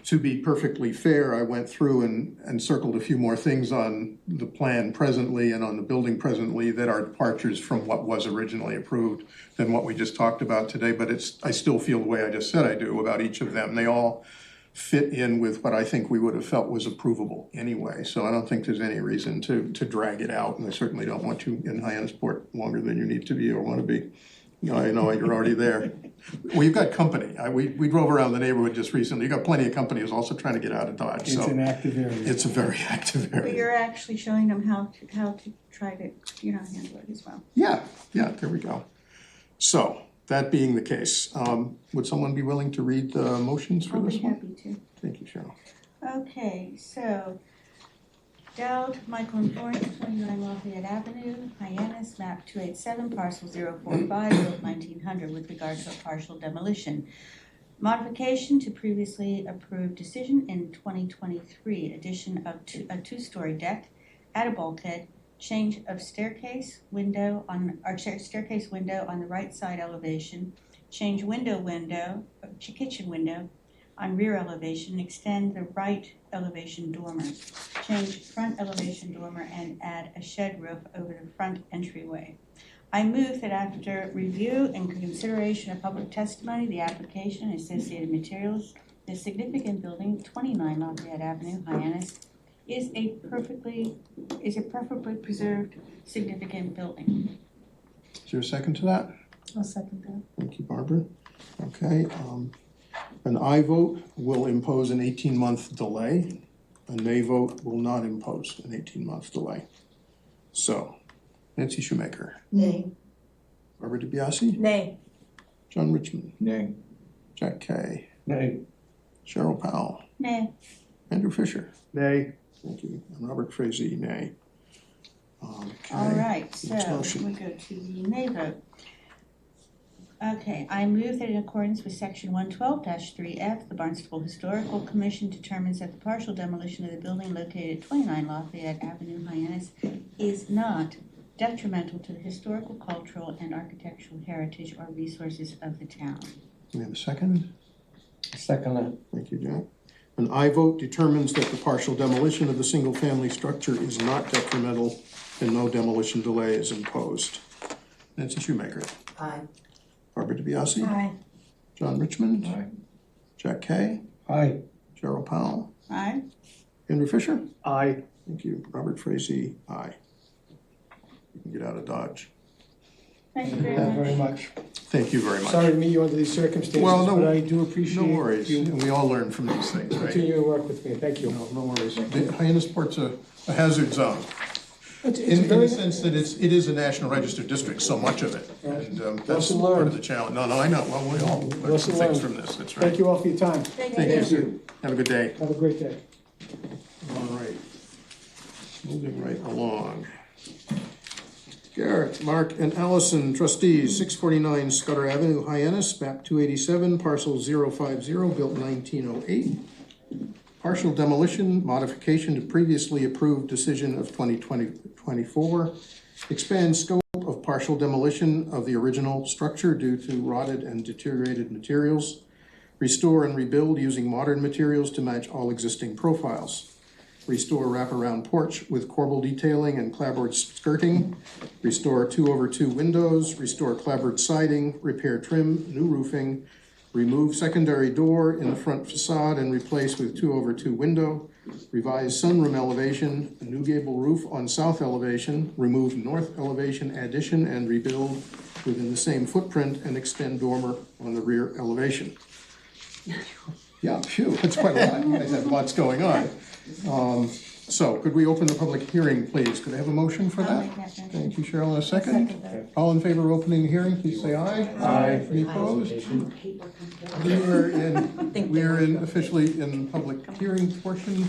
To be perfectly fair, I went through and circled a few more things on the plan presently and on the building presently that are departures from what was originally approved than what we just talked about today, but I still feel the way I just said I do about each of them. They all fit in with what I think we would have felt was approvable anyway, so I don't think there's any reason to drag it out, and I certainly don't want you in Hyannisport longer than you need to be or want to be. No, I know, you're already there. Well, you've got company. We drove around the neighborhood just recently. You've got plenty of company who's also trying to get out of Dodge, It's an so active area. it's a very active But area. you're actually showing them how to try to, handle it as well. Yeah, there we go. So, that being the case, would someone be willing to read the motions for I'll this be one? happy to. Thank you, Cheryl. Okay, so Dowd, Michael and Florence, 29 Lafayette Avenue, Hyannis, map 287, parcel 045, built 1900, with regard to a partial demolition. Modification to previously approved decision in 2023, addition of a two-story deck, add a bulkhead, change of staircase window on the right side elevation, change kitchen window on rear elevation, extend the right elevation dormers, change front elevation dormer and add a shed roof over the front entryway. I move that after review and consideration of public testimony, the application and associated materials, the significant building, 29 Lafayette Avenue, Hyannis, is a perfectly preserved significant building. Is there a second to that? I'll second that. Thank you, Barbara. Okay, an aye vote will impose an 18-month delay. A nay vote will not impose an 18-month delay. So, Nancy Shoemaker, Nay. Barbara DiBiase, Nay. John Richmond, Nay. Jack Kay, Nay. Cheryl Powell, Nay. Andrew Fisher. Nay. Thank you. And Robert Frazee, nay. Okay. All right, so Next motion. we go to the nay vote. Okay, I move that in accordance with section 112-3F, the Barnstable Historical Commission determines that the partial demolition of the building located at 29 Lafayette Avenue, Hyannis, is not detrimental to the historical, cultural, and architectural heritage or resources of the town. We have a second? Second that. Thank you, Jack. An aye vote determines that the partial demolition of the single-family structure is not detrimental and no demolition delay is imposed. Nancy Shoemaker. Aye. Barbara DiBiase. Aye. John Richmond. Aye. Jack Kay. Aye. Cheryl Powell. Aye. Andrew Fisher. Aye. Thank you. Robert Frazee, aye. You can get out of Dodge. Thank you very Thank you much. very much. Thank you very much. Sorry to meet you under these circumstances, Well, no- but I do appreciate No worries. you And we all learn from these things, right? continue to work with me. Thank you. No worries. Hyannisport's a hazard zone. It's In very, the sense that it is a National Register district, so much of it, and that's Lesson part of learned. the challenge. No, I know, well, we all learn Lesson some things learned. from this, that's thank right. you all for your time. Thank you. Have a good day. Have a great day. All right. Moving right along. Garrett, Mark, and Allison, trustees, 649 Scudder Avenue, Hyannis, map 287, parcel 050, built 1908. Partial demolition, modification to previously approved decision of 2024. Expand scope of partial demolition of the original structure due to rotted and deteriorated materials. Restore and rebuild using modern materials to match all existing profiles. Restore wraparound porch with corbel detailing and clapboard skirting. Restore 2/2 windows. Restore clapboard siding. Repair trim, new roofing. Remove secondary door in the front facade and replace with 2/2 window. Revise sunroom elevation, a new gable roof on south elevation. Remove north elevation addition and rebuild within the same footprint and extend dormer on the rear elevation. Yeah, phew, that's quite a lot. You guys have lots going on. So could we open the public hearing, please? Could I have a motion for I'll that? make that motion. Thank you, Cheryl, and a second. All in favor of opening the hearing, please say aye. Aye. Any opposed? We are officially in public hearing portion.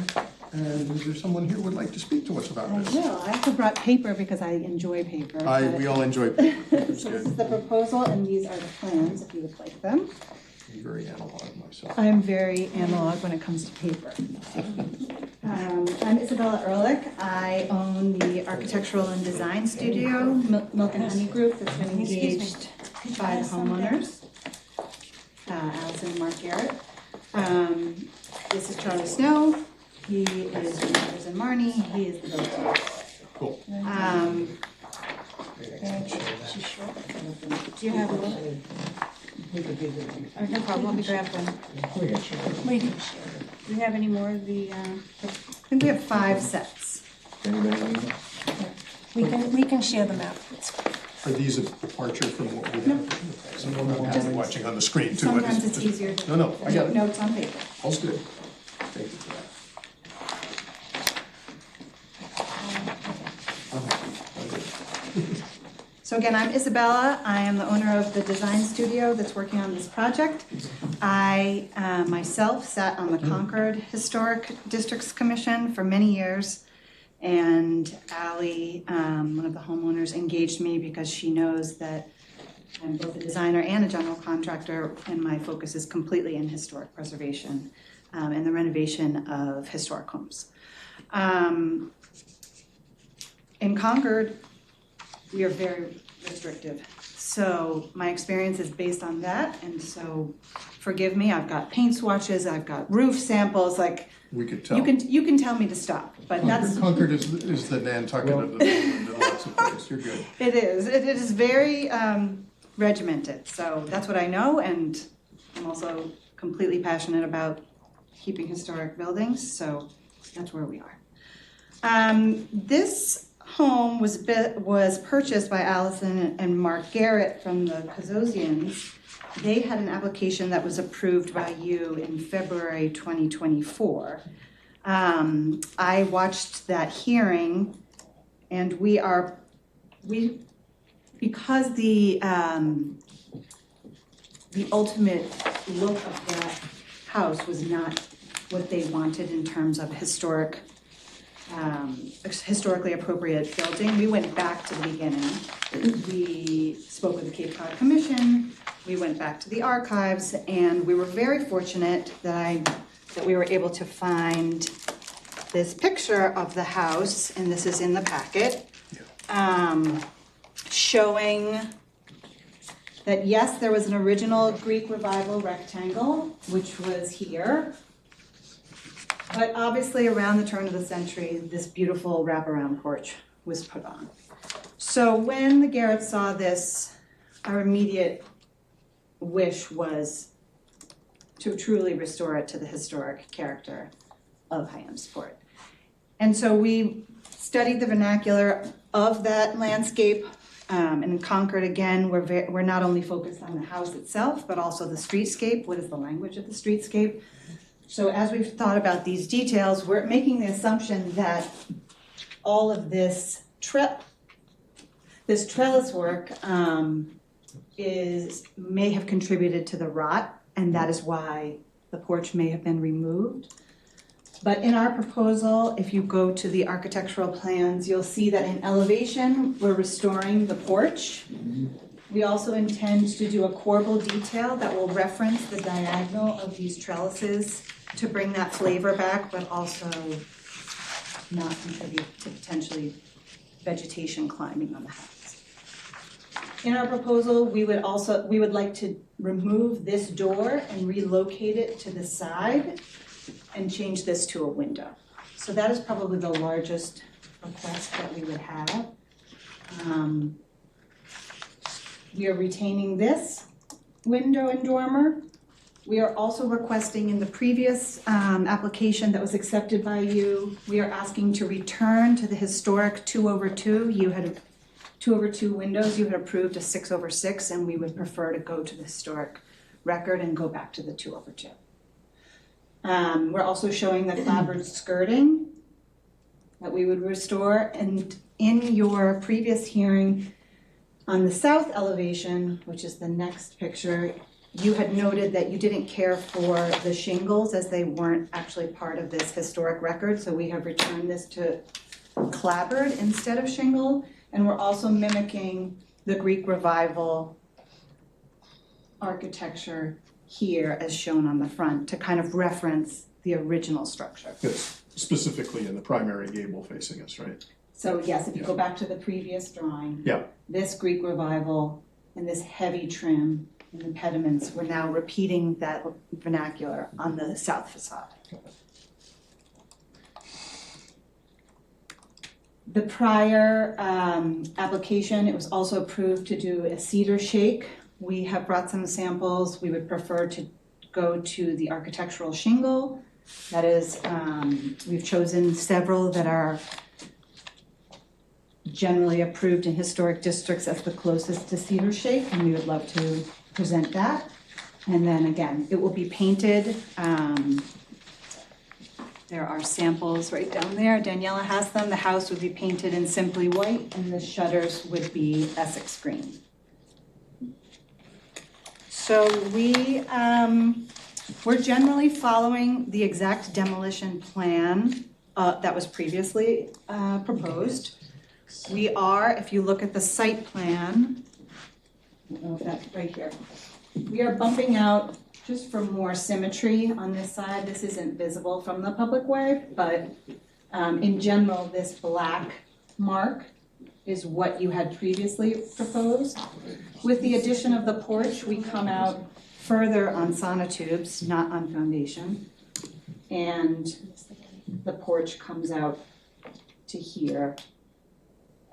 And is there someone here who would like to speak to us about I this? will. I also brought paper because I enjoy paper. We all enjoy paper. So this is the proposal and these are the plans, if you would like them. I'm very analog myself. I'm very analog when it comes to paper. I'm Isabella Ehrlich. I own the architectural and design studio, Milk and Honey Group, that's been engaged by the homeowners. Allison and Mark Garrett. This is Charlie Snow. He is Brothers and Marnie. He is the builder. Cool. Do you have one? Oh, no problem, let me grab one. We can share. Do you have any more of the, I think we have 5 sets. Anybody need one? We can share them afterwards. Are these a departure from what we have? So I'm happy watching on the screen too. Sometimes it's easier to. No, I got it. Notes on paper. All's good. Thank you for that. So again, I'm Isabella. I am the owner of the design studio that's working on this project. I myself sat on the Concord Historic Districts Commission for many years. And Ally, one of the homeowners, engaged me because she knows that I'm both a designer and a general contractor, and my focus is completely in historic preservation and the renovation of historic homes. In Concord, we are very restrictive. So my experience is based on that, and so forgive me, I've got paint swatches, I've got roof samples, like, We could tell. you can tell me to stop, but that's. Concord is the Nantucket of the Midland in lots of ways. You're good. It is very regimented, so that's what I know, and I'm also completely passionate about keeping historic buildings, so that's where we are. This home was purchased by Allison and Mark Garrett from the Kazosians. They had an application that was approved by you in February 2024. I watched that hearing, and because the ultimate look of that house was not what they wanted in terms of historically appropriate building, we went back to the beginning. We spoke with the Cape Cod Commission, we went back to the archives, and we were very fortunate that we were able to find this picture of the house, and this is in the packet, showing that yes, there was an original Greek Revival rectangle, which was here. But obviously around the turn of the century, this beautiful wraparound porch was put on. So when the Garretts saw this, our immediate wish was to truly restore it to the historic character of Hyannisport. And so we studied the vernacular of that landscape. In Concord, again, we're not only focused on the house itself, but also the streetscape. What is the language of the streetscape? So as we've thought about these details, we're making the assumption that all of this trellis work may have contributed to the rot, and that is why the porch may have been removed. But in our proposal, if you go to the architectural plans, you'll see that in elevation, we're restoring the porch. We also intend to do a corbel detail that will reference the diagonal of these trellises to bring that flavor back, but also not contribute to potentially vegetation climbing on the house. In our proposal, we would like to remove this door and relocate it to the side and change this to a window. So that is probably the largest request that we would have. We are retaining this window and dormer. We are also requesting in the previous application that was accepted by you, we are asking to return to the historic 2/2. You had 2/2 windows, you had approved a 6/6, and we would prefer to go to the historic record and go back to the 2/2. We're also showing the clapboard skirting that we would restore, and in your previous hearing on the south elevation, which is the next picture, you had noted that you didn't care for the shingles as they weren't actually part of this historic record, so we have returned this to clapboard instead of shingle, and we're also mimicking the Greek Revival architecture here as shown on the front to kind of reference the original structure. Yes, specifically in the primary gable facing us, right? So yes, if you go back to the previous drawing, Yeah. this Greek Revival and this heavy trim and the pediments, we're now repeating that vernacular on the south facade. The prior application, it was also approved to do a cedar shake. We have brought some samples. We would prefer to go to the architectural shingle. That is, we've chosen several that are generally approved in historic districts as the closest to cedar shake, and we would love to present that. And then again, it will be painted. There are samples right down there. Daniela has them. The house would be painted in simply white, and the shutters would be Essex green. So we're generally following the exact demolition plan that was previously proposed. We are, if you look at the site plan, I don't know if that's right here, we are bumping out just for more symmetry on this side. This isn't visible from the public way, but in general, this black mark is what you had previously proposed. With the addition of the porch, we come out further on sonotubes, not on foundation. And the porch comes out to here,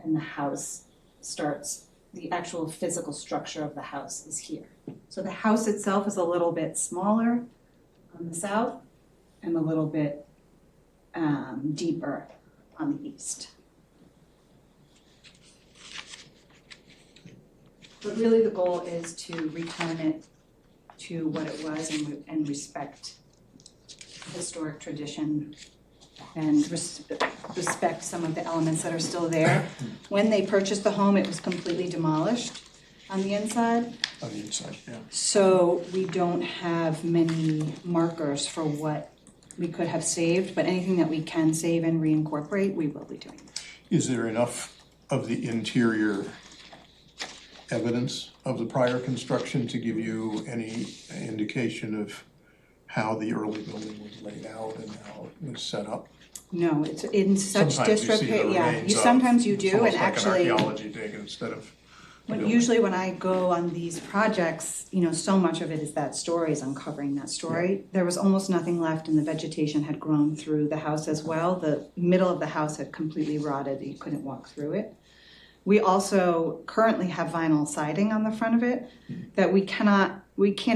and the house starts, the actual physical structure of the house is here. So the house itself is a little bit smaller on the south and a little bit deeper on the east. But really the goal is to return it to what it was and respect historic tradition and respect some of the elements that are still there. When they purchased the home, it was completely demolished on the inside. On the inside, yeah. So we don't have many markers for what we could have saved, but anything that we can save and reincorporate, we will be doing. Is there enough of the interior evidence of the prior construction to give you any indication of how the early building was laid out and how it was set up? No, it's in such Sometimes you see the disrepair, yeah, remains of- sometimes you it's do, and almost like an actually. archaeology dig instead of building. Usually when I go on these projects, so much of it is that story, is uncovering that story. There was almost nothing left and the vegetation had grown through the house as well. The middle of the house had completely rotted, you couldn't walk through it. We also currently have vinyl siding on the front of it that we can't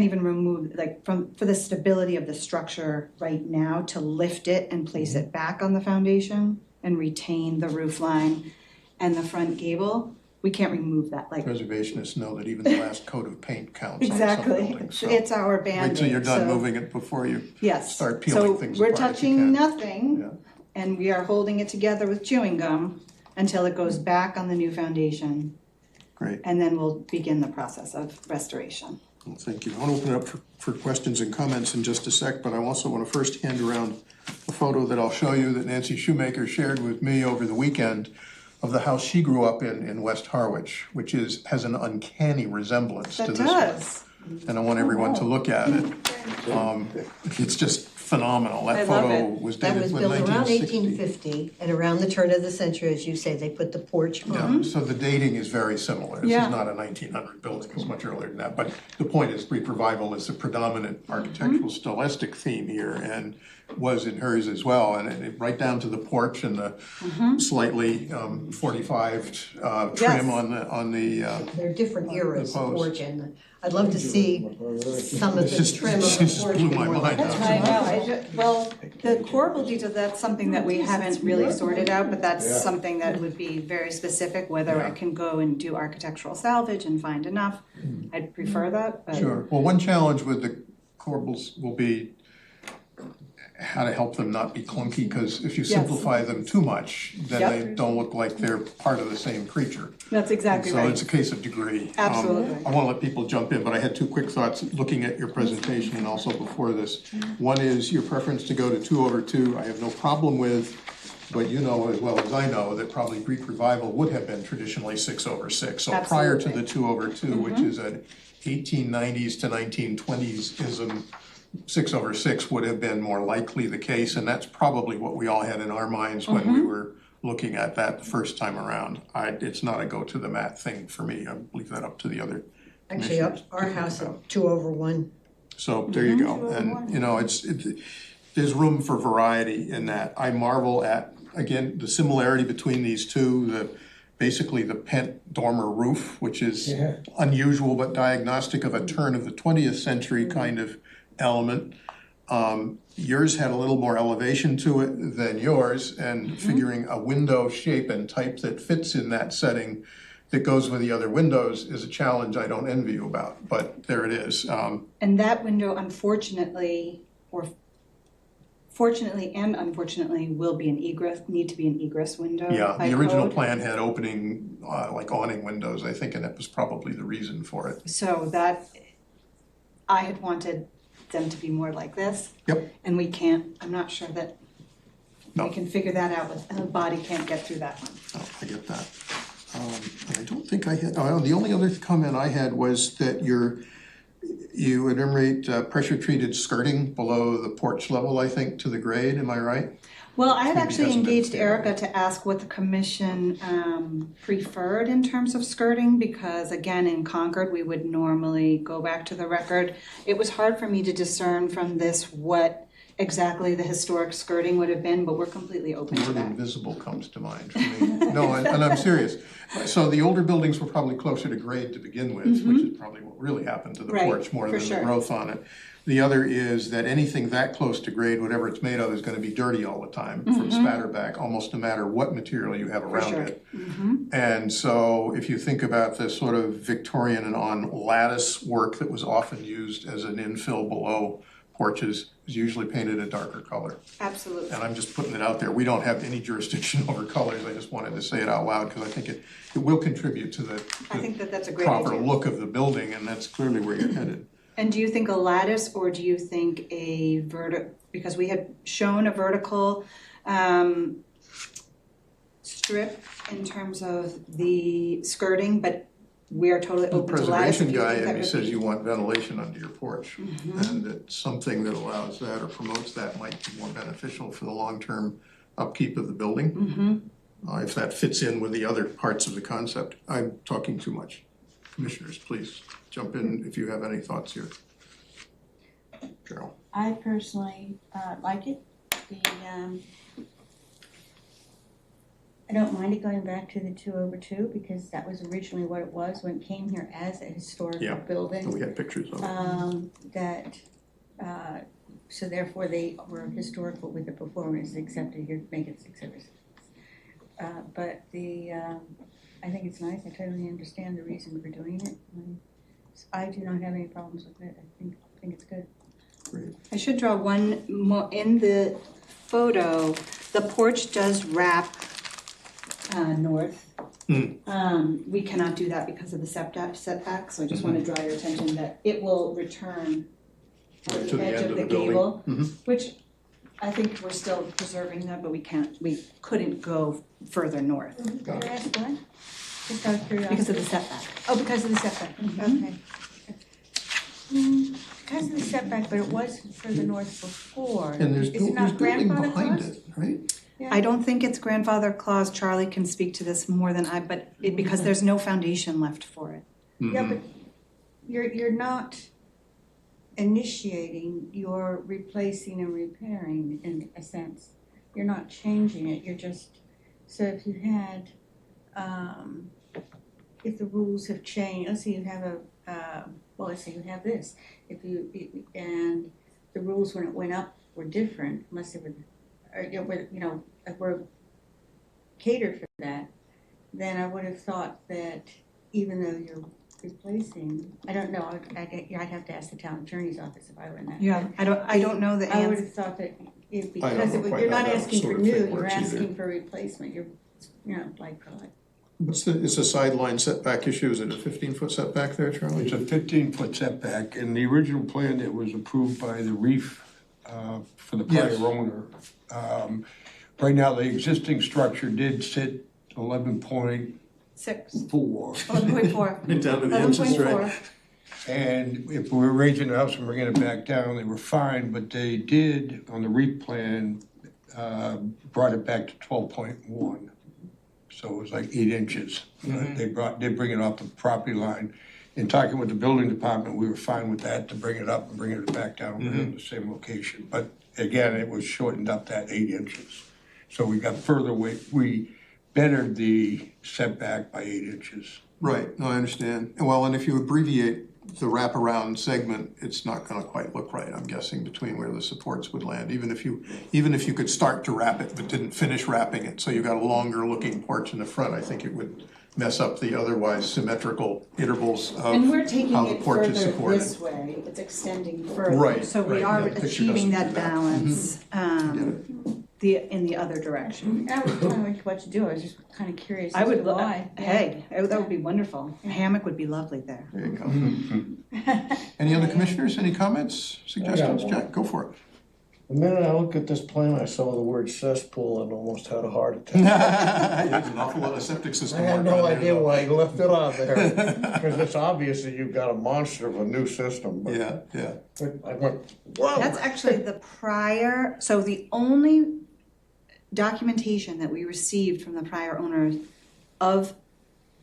even remove, for the stability of the structure right now, to lift it and place it back on the foundation and retain the roof line and the front gable. We can't remove that, Preservationists know that even the last coat of paint counts on some exactly. buildings. So It's our Band-Aid. wait till you're done so- moving it before you Yes. start peeling things So we're apart if you touching can. nothing, Yeah. and we are holding it together with chewing gum until it goes back on the new foundation, Great, and then we'll begin the process of restoration. well, thank you. I want to open it up for questions and comments in just a sec, but I also want to first hand around a photo that I'll show you that Nancy Shoemaker shared with me over the weekend of the house she grew up in West Harwich, which has an uncanny resemblance to That this one. does. And I want everyone to look at it. It's just phenomenal. I That love photo it. was That dated was with built around 1960. 1850, and around the turn of the century, as you say, they put the porch on. Yeah, so the dating is very similar. This Yeah. is not a 1900 building, it's much earlier than that. But the point is, Greek Revival is the predominant architectural stylistic theme here, and was in hers as well. And right down to the porch and the slightly 45'd trim Yes. on the. They're different eras, the post. porch, and I'd love to see some of It's the just- trim of it the just porch blew be my more like mind that. out. I know, well, the corbel detail, that's something that we haven't really sorted out, but that's something that would be very specific, whether I can go and do architectural salvage and find enough. I'd prefer that, but. Sure. Well, one challenge with the corbels will be how to help them not be clunky, because if you Yes. simplify them too much, then Yep. they don't look like they're part of the same creature. That's exactly So right. it's a case of degree. Absolutely. I want to let people jump in, but I had two quick thoughts looking at your presentation and also before this. One is your preference to go to 2/2, I have no problem with, but you know as well as I know that probably Greek Revival would have been traditionally 6/6. So prior to the 2/2, which is an 1890s to 1920s-ism, 6/6 would have been more likely the case, and that's probably what we all had in our minds when we were looking at that the first time around. It's not a go to the mat thing for me, I leave that up to the other Actually, commissioners. our house at 2/1. So there you go, and there's room for variety in that. I marvel at, again, the similarity between these two, basically the pent dormer roof, which is unusual but diagnostic of a turn of the 20th century kind of element. yours had a little more elevation to it than yours, and figuring a window shape and type that fits in that setting that goes with the other windows is a challenge I don't envy you about, but there it is. And that window, unfortunately, or fortunately and unfortunately, will be need to be an egress window Yeah, by the original code. plan had opening, like awning windows, I think, and that was probably the reason for it. So that, I had wanted them to be more like this. Yep. And we can't, I'm not sure that No. we can figure that out with, the body can't get through that one. Oh, I get that. And I don't think I had, the only other comment I had was that you enumerate pressure-treated skirting below the porch level, I think, to the grade, am I right? Well, I had Maybe actually doesn't engaged appear. Erica to ask what the commission preferred in terms of skirting, because again, in Concord, we would normally go back to the record. It was hard for me to discern from this what exactly the historic skirting would have been, but we're completely open The to word that. invisible comes to mind for me. No, and I'm serious. So the older buildings were probably closer to grade to begin with, which is probably what really happened to the Right, porch more for than the sure. growth on it. The other is that anything that close to grade, whatever it's made of, is gonna be dirty all the time from spatterback, almost no matter what material you have around sure. it. And so if you think about the sort of Victorian and on lattice work that was often used as an infill below porches, is usually painted a darker color. Absolutely. And I'm just putting it out there. We don't have any jurisdiction over colors. I just wanted to say it out loud because I think it will contribute to the I think that that's a great proper idea. look of the building, and that's clearly where you're headed. And do you think a lattice or do you think a because we had shown a vertical strip in terms of the skirting, but we are totally The open to lattice. preservation If you guy think in that me would says be- you want ventilation under your porch. And that something that allows that or promotes that might be more beneficial for the long-term upkeep of the building. If that fits in with the other parts of the concept. I'm talking too much. Commissioners, please jump in if you have any thoughts here. Cheryl. I personally like it. I don't mind it going back to the 2/2 because that was originally what it was when it came here as a historical Yeah. building. We had pictures of it. So therefore they were historical with the performance accepted here, make it 6/6. But I think it's nice. I totally understand the reason for doing it. I do not have any problems with it. I think it's good. Great. I should draw one more, in the photo, the porch does wrap north. We cannot do that because of the setback, so I just want to draw your attention that it will return Right to the edge of the building. gable, Mhm. which I think we're still preserving that, but we couldn't go further north Can I ask why? Just out of curiosity. because of the setback. Oh, because of the setback, okay. Because of the setback, but it was further north before. And there's Is it not building grandfather behind clause? it, right? I don't think it's grandfather clause. Charlie can speak to this more than I, but because there's no foundation left for it. Yeah, but you're not initiating, you're replacing and repairing in a sense. You're not changing it, you're just, so if you had, if the rules have changed, let's say you have let's say you have this, and the rules when it went up were different, unless they were catered for that, then I would have thought that even though you're replacing, I don't know, I'd have to ask the town attorney's office if I were in that. Yeah, I don't know the I would answer. have thought that know quite you're how not that asking for sort of new, thing you're works either. asking for replacement, you're, like for like. It's a sideline setback issue. Is it a 15-foot setback there, Charlie? It's a 15-foot setback. In the original plan that was approved by the reef for the prior Yes. owner, right now, the existing structure did sit 11.4. 11.4. Right down to the inches, right? And if we were raising the house and bringing it back down, they were fine, but they did, on the reef plan, brought it back to 12.1. So it was like 8 inches. They bring it off the property line. In talking with the building department, we were fine with that, to bring it up and bring it back down in the same location. But again, it was shortened up that 8 inches. So we got further away, we bettered the setback by 8 inches. Right, no, I understand. Well, and if you abbreviate the wraparound segment, it's not gonna quite look right, I'm guessing, between where the supports would land, even if you could start to wrap it but didn't finish wrapping it, so you got a longer looking porch in the front, I think it would mess up the otherwise symmetrical intervals And we're of taking how the it porch is further supported. this way, it's extending further. Right, So we right, are yeah, the picture achieving doesn't that do that. balance, in the other direction. I was telling you what to do, I was just kind of curious I as to would, why. hey, that would be wonderful. A hammock would be lovely there. There you go. Any other commissioners, any comments, suggestions? one. Jack, go for it. The minute I looked at this plan, I saw the word cesspool and almost had a heart attack. There's an awful lot of septic I system had work no on there, idea though. why you left it on there, because it's obvious that you've got a monster of a new system, but Yeah. I went, whoa! That's actually the prior, so the only documentation that we received from the prior owners of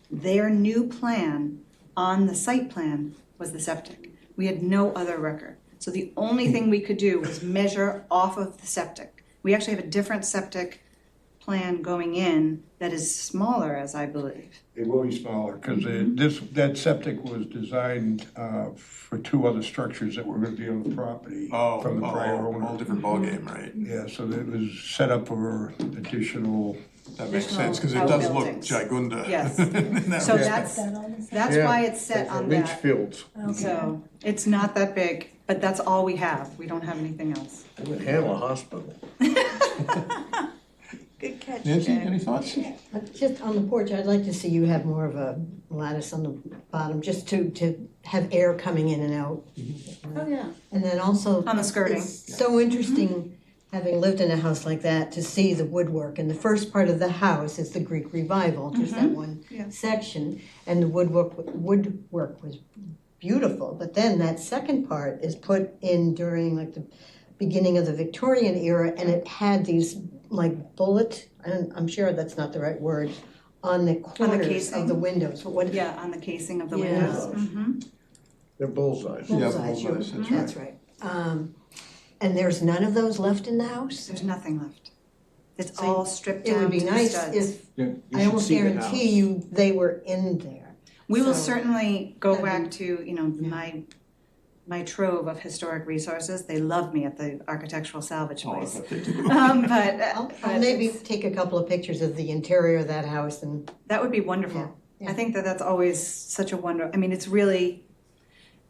their new plan on the site plan was the septic. We had no other record. So the only thing we could do was measure off of the septic. We actually have a different septic plan going in that is smaller, as I believe. It will be smaller, because that septic was designed for two other structures that were gonna be on the property from the prior owner. Whole different ballgame, right? Yeah, so it was set up for additional. That makes Additional sense, because it does look outbuildings. gigunda. Yes. in that So respect. that's Yeah. why it's set on Leach that. fields. So it's not that big, but that's all we have. We don't have anything else. It would handle a hospital. Good catch, Nancy, Jack. any thoughts? Just on the porch, I'd like to see you have more of a lattice on the bottom, just to have air coming in and out. Oh, yeah. And then also. On the skirting. It's so interesting, having lived in a house like that, to see the woodwork. And the first part of the house is the Greek Revival, just that one Yeah. section. And the woodwork was beautiful. But then that second part is put in during like the beginning of the Victorian era, and it had these like bullet, and I'm sure that's not the right word, on the corners casing? of the windows. What? Yeah, on the casing of the Yeah. windows. Mhm. They're bullseyes. Yeah, Bullseyes, bullseyes, that's right. That's right. And there's none of those left in the house? There's nothing left. It's So all stripped It down would be to the nice studs. if, You I should almost see the guarantee house. you they were in there. We will So- certainly go That'd be- back to, my trove of historic resources. They love me at the architectural salvage Oh, I place. bet they do. But I'll maybe take a couple of pictures of the interior of that house and, that would be wonderful. Yeah, yeah. I think that that's always such a wonder. I mean, it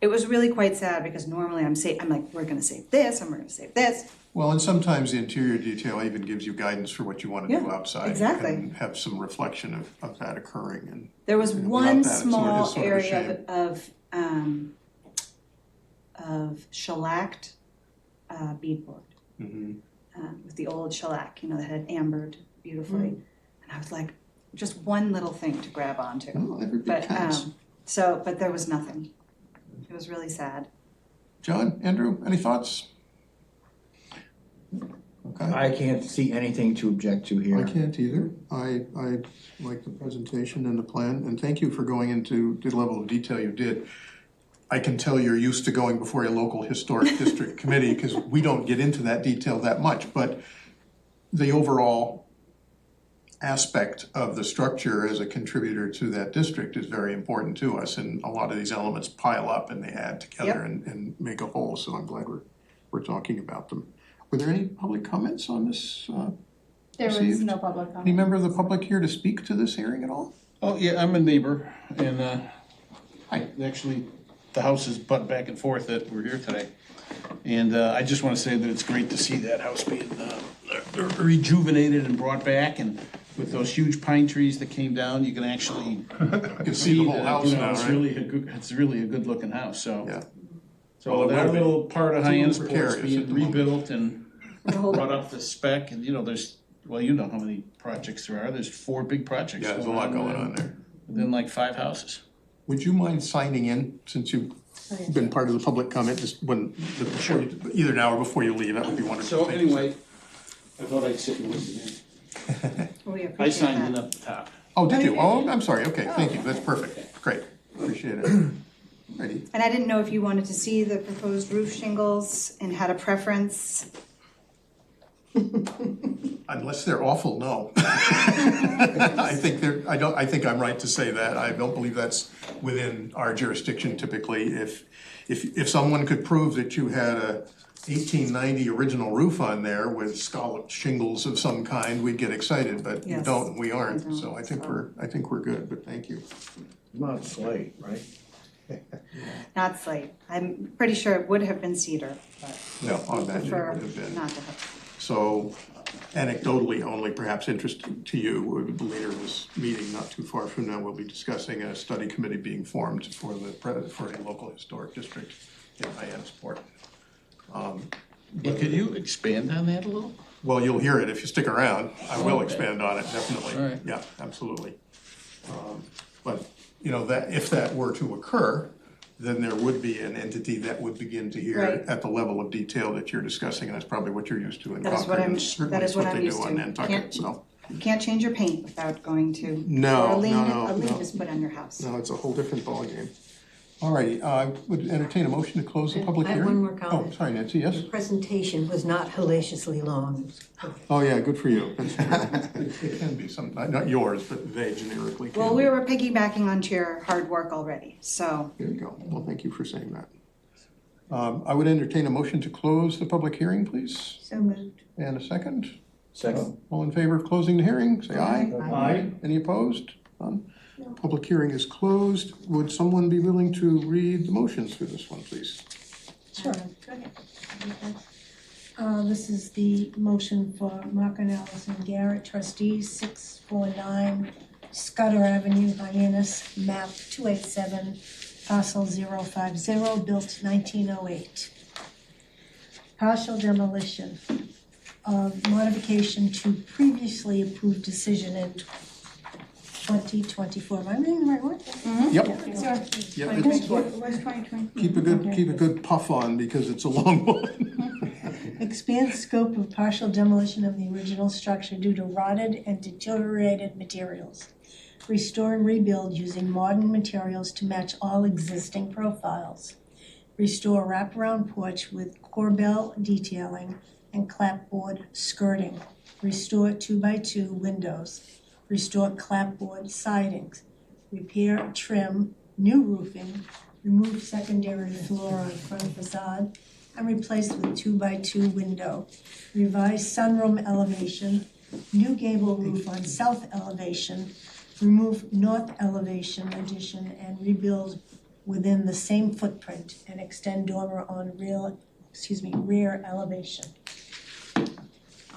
was really quite sad because normally I'm like, we're gonna save this and we're gonna save this. Well, and sometimes the interior detail even gives you guidance for what you want to do Yeah, outside. exactly. And have some reflection of that occurring, and There was Yeah, one without that, it's small sort of a area of shellacked beadboard. With the old shellac, that had ambered beautifully. And I was like, just one little thing to grab onto. well, every bit But, counts. but there was nothing. It was really sad. John, Andrew, any thoughts? Okay. I can't see anything to object to I here. can't either. I like the presentation and the plan, and thank you for going into the level of detail you did. I can tell you're used to going before a local historic district committee, because we don't get into that detail that much, but the overall aspect of the structure as a contributor to that district is very important to us, and a lot of these elements pile up and they add together and make a whole, so I'm glad we're talking about them. Were there any public comments on this? There was Received. no public Any comment. member of the public here to speak to this hearing at all? Oh, yeah, I'm a neighbor, and, Hi. actually, the houses butt back and forth that we're here today. And, I just wanna say that it's great to see that house being, rejuvenated and brought back, and with those huge pine trees that came down, you can actually You can see the whole that, house now, it's right? it's really a good looking house, so. Yeah. So Well, it that will be. little part of It's a little Hyannis Port's precarious at being the moment. rebuilt and brought up to spec, and there's, well, you know how many projects there are, there's 4 big projects. Yeah, there's a lot going on there. Within like 5 houses. Would you mind signing in, since you've been part of the public comment, just before either now or before you leave, that would be wonderful. So Thank you. anyway, I thought I'd sit and listen We in. I appreciate signed in that. up the top. Oh, did you? Oh, I'm sorry, okay, thank you, that's perfect, great, appreciate it. Ready? And I didn't know if you wanted to see the proposed roof shingles and had a preference. Unless they're awful, no. I think I'm right to say that, I don't believe that's within our jurisdiction typically. If someone could prove that you had a 1890 original roof on there with scalloped shingles of some kind, we'd get excited, but you Yes. don't, we aren't, We don't, so I think we're good, but thank you. Not slate, right? Not slate. I'm pretty sure it would have been cedar, but No, we on that it prefer would have been. not to have. So anecdotally, only perhaps interesting to you, later this meeting, not too far from now, we'll be discussing a study committee being formed for a local historic district in Hyannisport. Could you expand on that a little? Well, you'll hear it if you stick around. I will expand on it, definitely. All right. Yeah, absolutely. But, you know, that, if that were to occur, then there would be an entity that would begin to hear Right. at the level of detail that you're discussing, and that's probably what you're used to in That is Concord. what I'm- and certainly that is it's what what I'm they used do to. on Nantucket, Can't- so. You can't change your paint without going to. No, or a lien- no, A lien no. is put on your house. No, it's a whole different ballgame. All righty, I would entertain a motion to close the public I have hearing. one more comment. Oh, sorry, Nancy, yes? The presentation was not hellaciously long. Oh, yeah, good for you. That's true. It can be some, not yours, but they generically can. Well, we were piggybacking onto your hard work already, so. There you go. Well, thank you for saying that. I would entertain a motion to close the public hearing, please. So moved. And a second. Second. All in favor of closing the hearing, say aye. Aye. Any opposed? None? Public hearing is closed. Would someone be willing to read the motions for this one, please? Sure. Go ahead. This is the motion for Mark and Allison Garrett, trustees, 649 Scudder Avenue, Hyannis, map 287, parcel 050, built 1908. Partial demolition of modification to previously approved decision in 2024. Am I reading the right one? Yep. Yeah. Yeah, It it's- was 2020. keep a good puff on because it's a long one. Expand scope of partial demolition of the original structure due to rotted and deteriorated materials. Restore and rebuild using modern materials to match all existing profiles. Restore wraparound porch with corbel detailing and clapboard skirting. Restore 2x2 windows. Restore clapboard sidings. Repair, trim, new roofing, remove secondary floor on front facade, and replace with 2x2 window. Revise sunroom elevation, new gable roof on south elevation, remove north elevation addition and rebuild within the same footprint and extend dormer on rear elevation.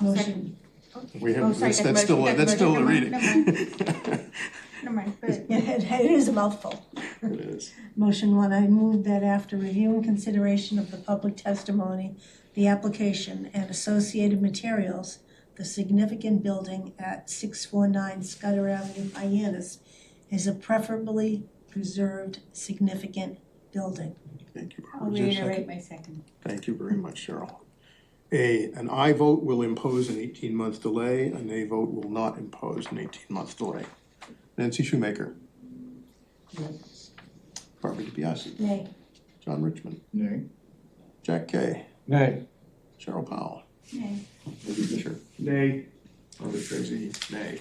Motion. We Oh, have, sorry, that's still the reading. Never mind, go ahead. Yeah, it is a mouthful. It is. Motion one, I move that after review and consideration of the public testimony, the application and associated materials, the significant building at 649 Scudder Avenue, Hyannis, is a preferably preserved significant building. Thank you, I'll Barbara. Is there a second? reiterate my second. Thank you very much, Cheryl. An aye vote will impose an 18-month delay. A nay vote will not impose an 18-month delay. Nancy Shoemaker. Barbara DiBiase. Nay. John Richmond. Nay. Jack Kay. Nay. Cheryl Powell. Nay. Libby Fisher. Nay. Robert Tracy. Nay.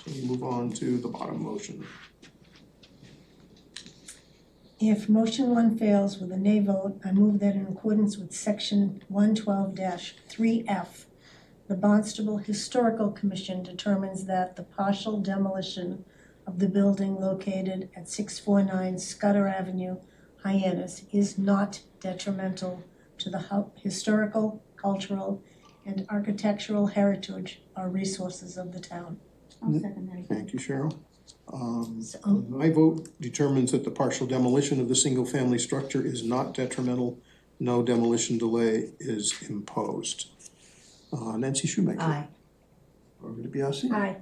So we move on to the bottom motion. If motion one fails with a nay vote, I move that in accordance with section 112-3F, the Barnstable Historical Commission determines that the partial demolition of the building located at 649 Scudder Avenue, Hyannis, is not detrimental to the historical, cultural, and architectural heritage or resources of the town. I'll second that. Thank you, Cheryl. My vote determines that the partial demolition of the single-family structure is not detrimental. No demolition delay is imposed. Nancy Shoemaker. Aye. Barbara DiBiase. Aye.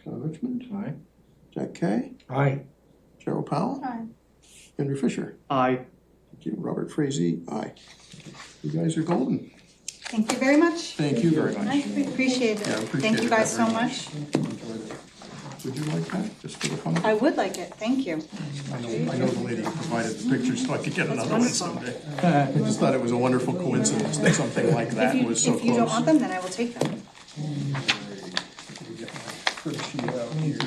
John Richmond. Aye. Jack Kay. Aye. Cheryl Powell. Aye. Henry Fisher. Aye. Thank you. Robert Frazee. Aye. You guys are golden. Thank you very much. Thank you very much. Appreciate it. Yeah, I appreciate Thank you it guys so very much. Enjoyed it. Would you like that, just for the fun of it? I would like it, thank you. I know the lady who provided the pictures, so I could get another one wonderful. someday. I just thought it was a wonderful coincidence that something like that was so close. If you don't want them, then I will take them. Let me get my crib sheet out here.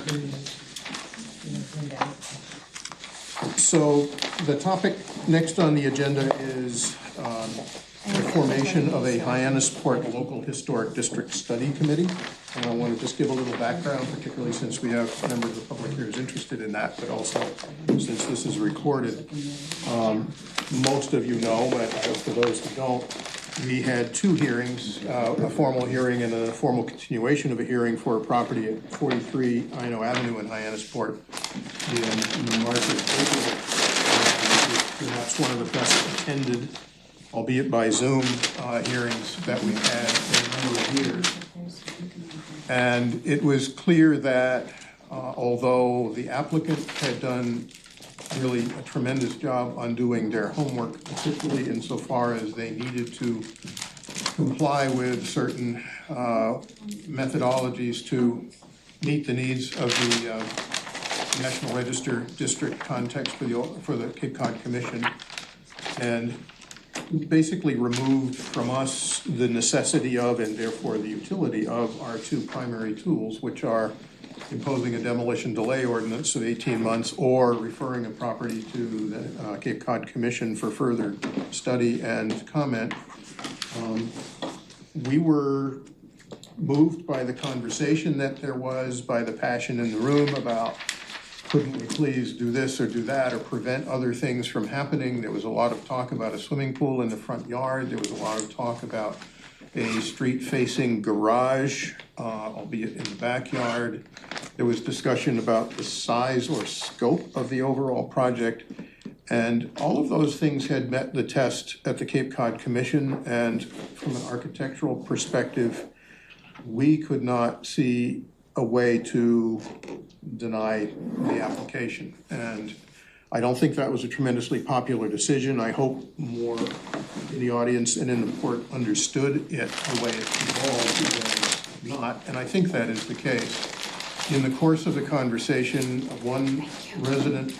So the topic next on the agenda is the formation of a Hyannisport Local Historic District Study Committee. And I want to just give a little background, particularly since we have members of the public here who's interested in that, but also since this is recorded. Most of you know, but for those who don't, we had two hearings, a formal hearing and a formal continuation of a hearing for a property at 43 Ino Avenue in Hyannisport in March of April. Perhaps one of the best attended, albeit by Zoom, hearings that we've had in a number of years. And it was clear that although the applicant had done really a tremendous job on doing their homework, particularly insofar as they needed to comply with certain methodologies to meet the needs of the National Register District context for the Cape Cod Commission, and basically removed from us the necessity of and therefore the utility of our two primary tools, which are imposing a demolition delay ordinance of 18 months or referring a property to the Cape Cod Commission for further study and comment. We were moved by the conversation that there was, by the passion in the room about couldn't we please do this or do that or prevent other things from happening. There was a lot of talk about a swimming pool in the front yard. There was a lot of talk about a street-facing garage, albeit in the backyard. There was discussion about the size or scope of the overall project. And all of those things had met the test at the Cape Cod Commission. And from an architectural perspective, we could not see a way to deny the application. And I don't think that was a tremendously popular decision. I hope more in the audience and in the court understood it the way it evolved than not, and I think that is the case. In the course of the conversation, one resident,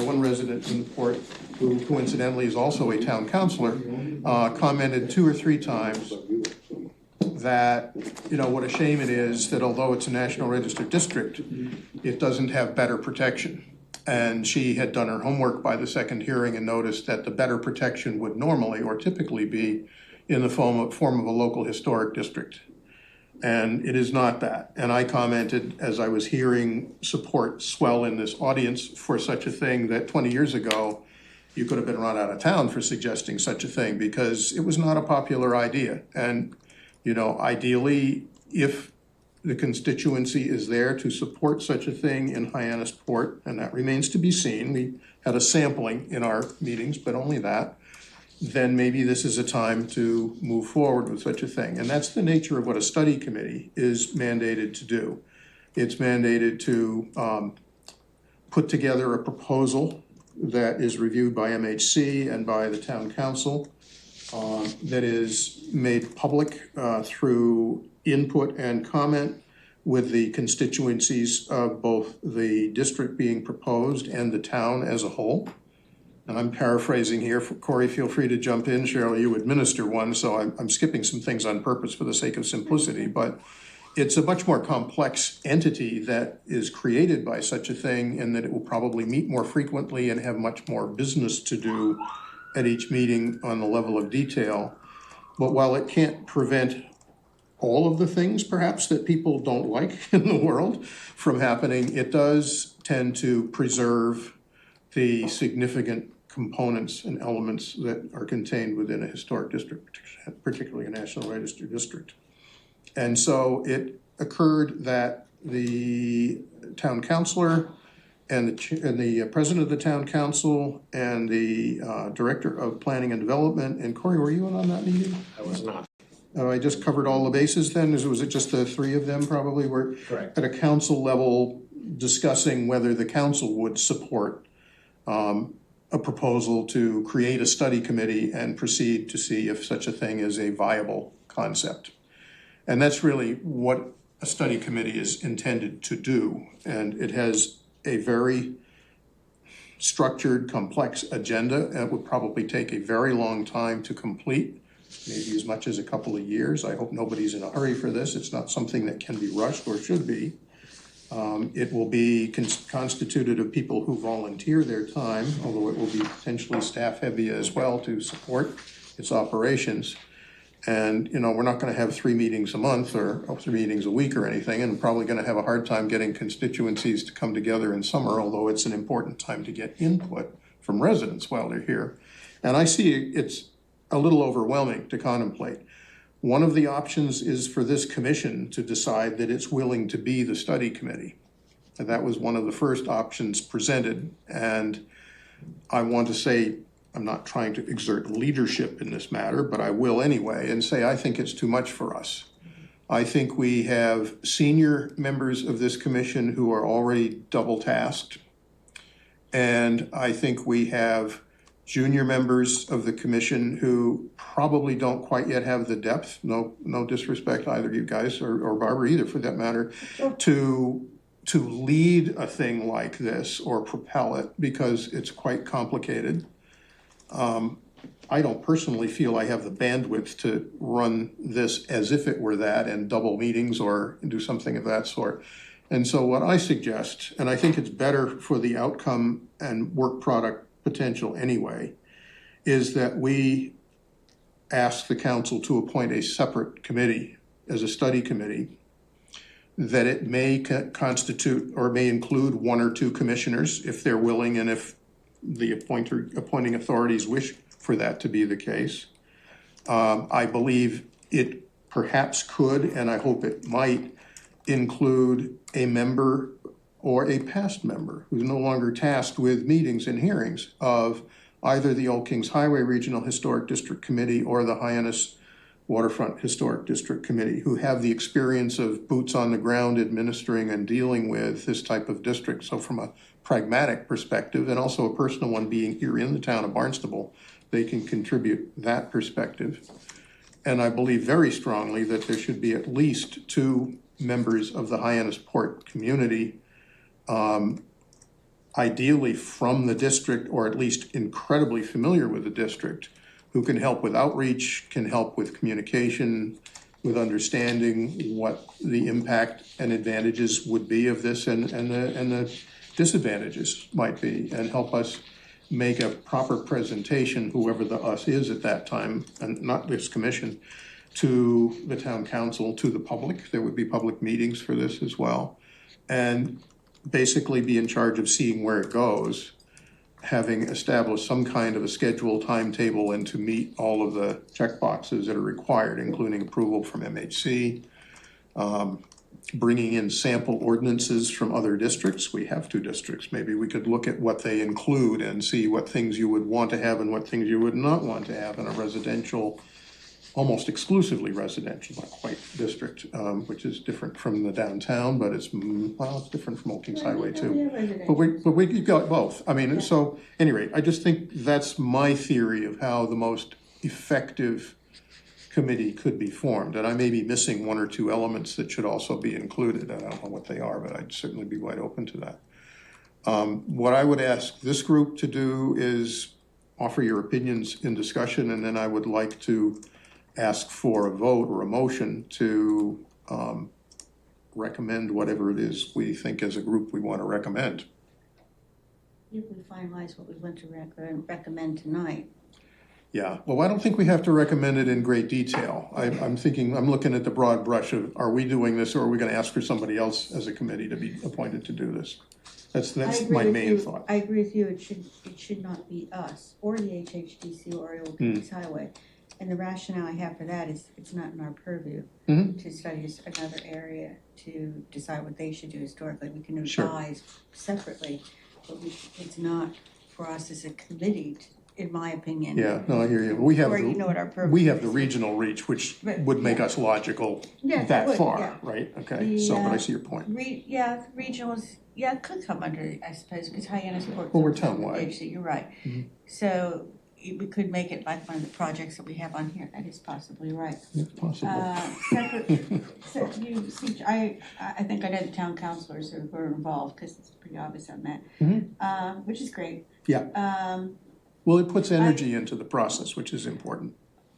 one resident in the court, who coincidentally is also a town councilor, commented 2 or 3 times that, what a shame it is that although it's a National Register district, it doesn't have better protection. And she had done her homework by the second hearing and noticed that the better protection would normally or typically be in the form of a local historic district. And it is not that. And I commented as I was hearing support swell in this audience for such a thing that 20 years ago, you could have been run out of town for suggesting such a thing because it was not a popular idea. And ideally, if the constituency is there to support such a thing in Hyannisport, and that remains to be seen, we had a sampling in our meetings, but only that, then maybe this is a time to move forward with such a thing. And that's the nature of what a study committee is mandated to do. It's mandated to put together a proposal that is reviewed by MHC and by the town council, that is made public through input and comment with the constituencies of both the district being proposed and the town as a whole. And I'm paraphrasing here. Corey, feel free to jump in. Cheryl, you administer one, so I'm skipping some things on purpose for the sake of simplicity. But it's a much more complex entity that is created by such a thing, and that it will probably meet more frequently and have much more business to do at each meeting on the level of detail. But while it can't prevent all of the things perhaps that people don't like in the world from happening, it does tend to preserve the significant components and elements that are contained within a historic district, particularly a National Register district. And so it occurred that the town councilor and the president of the town council and the director of planning and development, and Corey, were you in on that meeting? I was not. I just covered all the bases then. Was it just the 3 of them probably were Correct. At a council level discussing whether the council would support a proposal to create a study committee and proceed to see if such a thing is a viable concept. And that's really what a study committee is intended to do. And it has a very structured, complex agenda. It would probably take a very long time to complete, maybe as much as a couple of years. I hope nobody's in a hurry for this. It's not something that can be rushed or should be. It will be constituted of people who volunteer their time, although it will be potentially staff-heavy as well to support its operations. And, you know, we're not gonna have 3 meetings a month or 3 meetings a week or anything, and probably gonna have a hard time getting constituencies to come together in summer, although it's an important time to get input from residents while they're here. And I see it's a little overwhelming to contemplate. One of the options is for this commission to decide that it's willing to be the study committee. And that was one of the first options presented. And I want to say, I'm not trying to exert leadership in this matter, but I will anyway, and say I think it's too much for us. I think we have senior members of this commission who are already double tasked. And I think we have junior members of the commission who probably don't quite yet have the depth, no disrespect to either of you guys or Barbara either for that matter, to lead a thing like this or propel it because it's quite complicated. I don't personally feel I have the bandwidth to run this as if it were that and double meetings or do something of that sort. And so what I suggest, and I think it's better for the outcome and work product potential anyway, is that we ask the council to appoint a separate committee as a study committee, that it may constitute or may include 1 or 2 commissioners if they're willing and if the appointing authorities wish for that to be the case. I believe it perhaps could, and I hope it might, include a member or a past member who's no longer tasked with meetings and hearings of either the Old Kings Highway Regional Historic District Committee or the Hyannis Waterfront Historic District Committee, who have the experience of boots on the ground administering and dealing with this type of district. So from a pragmatic perspective, and also a personal one being here in the town of Barnstable, they can contribute that perspective. And I believe very strongly that there should be at least 2 members of the Hyannis Port community, ideally from the district or at least incredibly familiar with the district, who can help with outreach, can help with communication, with understanding what the impact and advantages would be of this and the disadvantages might be, and help us make a proper presentation, whoever the us is at that time, and not this commission, to the town council, to the public. There would be public meetings for this as well. And basically be in charge of seeing where it goes, having established some kind of a schedule, timetable, and to meet all of the checkboxes that are required, including approval from MHC, bringing in sample ordinances from other districts. We have 2 districts. Maybe we could look at what they include and see what things you would want to have and what things you would not want to have in a residential, almost exclusively residential, not quite district, which is different from the downtown, but it's, well, it's different from Old Kings Highway too. But we've got both. I mean, so, anyway, I just think that's my theory of how the most effective committee could be formed. And I may be missing 1 or 2 elements that should also be included. I don't know what they are, but I'd certainly be wide open to that. What I would ask this group to do is offer your opinions in discussion, and then I would like to ask for a vote or a motion to recommend whatever it is we think as a group we want to recommend. If we finalize what we want to recommend tonight. Yeah, well, I don't think we have to recommend it in great detail. I'm looking at the broad brush of, are we doing this or are we gonna ask for somebody else as a committee to be appointed to do this? That's my main thought. I agree with you, it should not be us or the HHDC or Old Kings Highway. And the rationale I have for that is it's not in our purview to study another area to decide what they should do historically. We can advise separately, but it's not for us as a committee in my opinion. Yeah, no, I hear you. We have the regional reach, which would make us logical that far, right? Okay, but I see your point. Regionals, it could come under, I suppose, because Hyannis Port. Well, we're townwide. You're right. So we could make it like one of the projects that we have on here. That is possibly right. It's possible. I think I know the town councilors who are involved because it's pretty obvious on that, which is great. Yeah. Well, it puts energy into the process, which is important.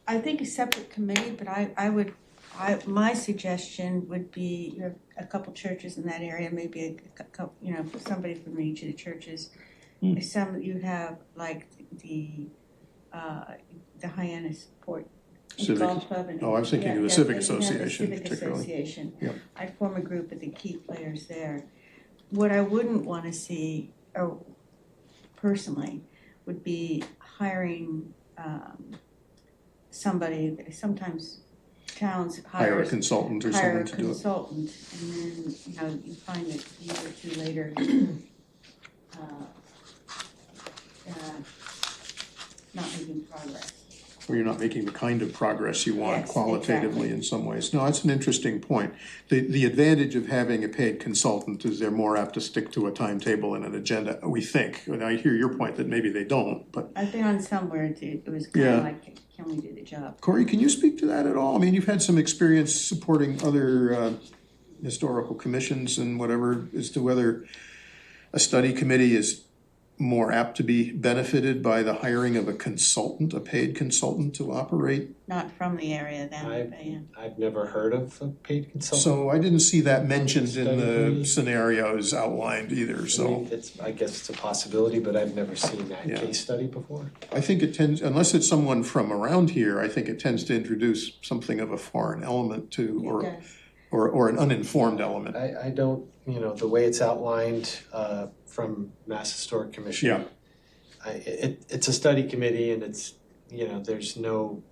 I think a separate committee, but I would my suggestion would be, you have a couple churches in that area, maybe a couple, for somebody from each of the churches. Some, you have like the Hyannis Port Civic- Golf Club. And, I was thinking of the yeah, Civic they have the Association Civic particularly. Association. Yep. I'd form a group of the key players there. What I wouldn't want to see, or personally, would be hiring somebody, sometimes towns Hire a consultant or someone to do it. hire a consultant, and then, you find that a year or two later, not making progress. Or you're not making the kind of progress you want Yes, qualitatively in some ways. No, that's an interesting point. The advantage of having a paid consultant is they're more apt to stick to a timetable and an agenda, we think. And I hear your point that maybe they don't, but I've been on somewhere, it was kind Yeah. of like, can we do the job? Corey, can you speak to that at all? I mean, you've had some experience supporting other historical commissions and whatever, as to whether a study committee is more apt to be benefited by the hiring of a consultant, a paid consultant to operate. Not from the area then, I- but yeah. I've never heard of a paid consultant. So I didn't see that mentioned in Study the committee. scenarios outlined either, I mean, so I guess it's a possibility, but I've never seen that Yeah. case study before. I think it tends, unless it's someone from around here, I think it tends to introduce something of a foreign element to, It or does. or an uninformed element. I don't, the way it's outlined from Mass Historic Commission. Yeah. It's a study committee and it's, there's no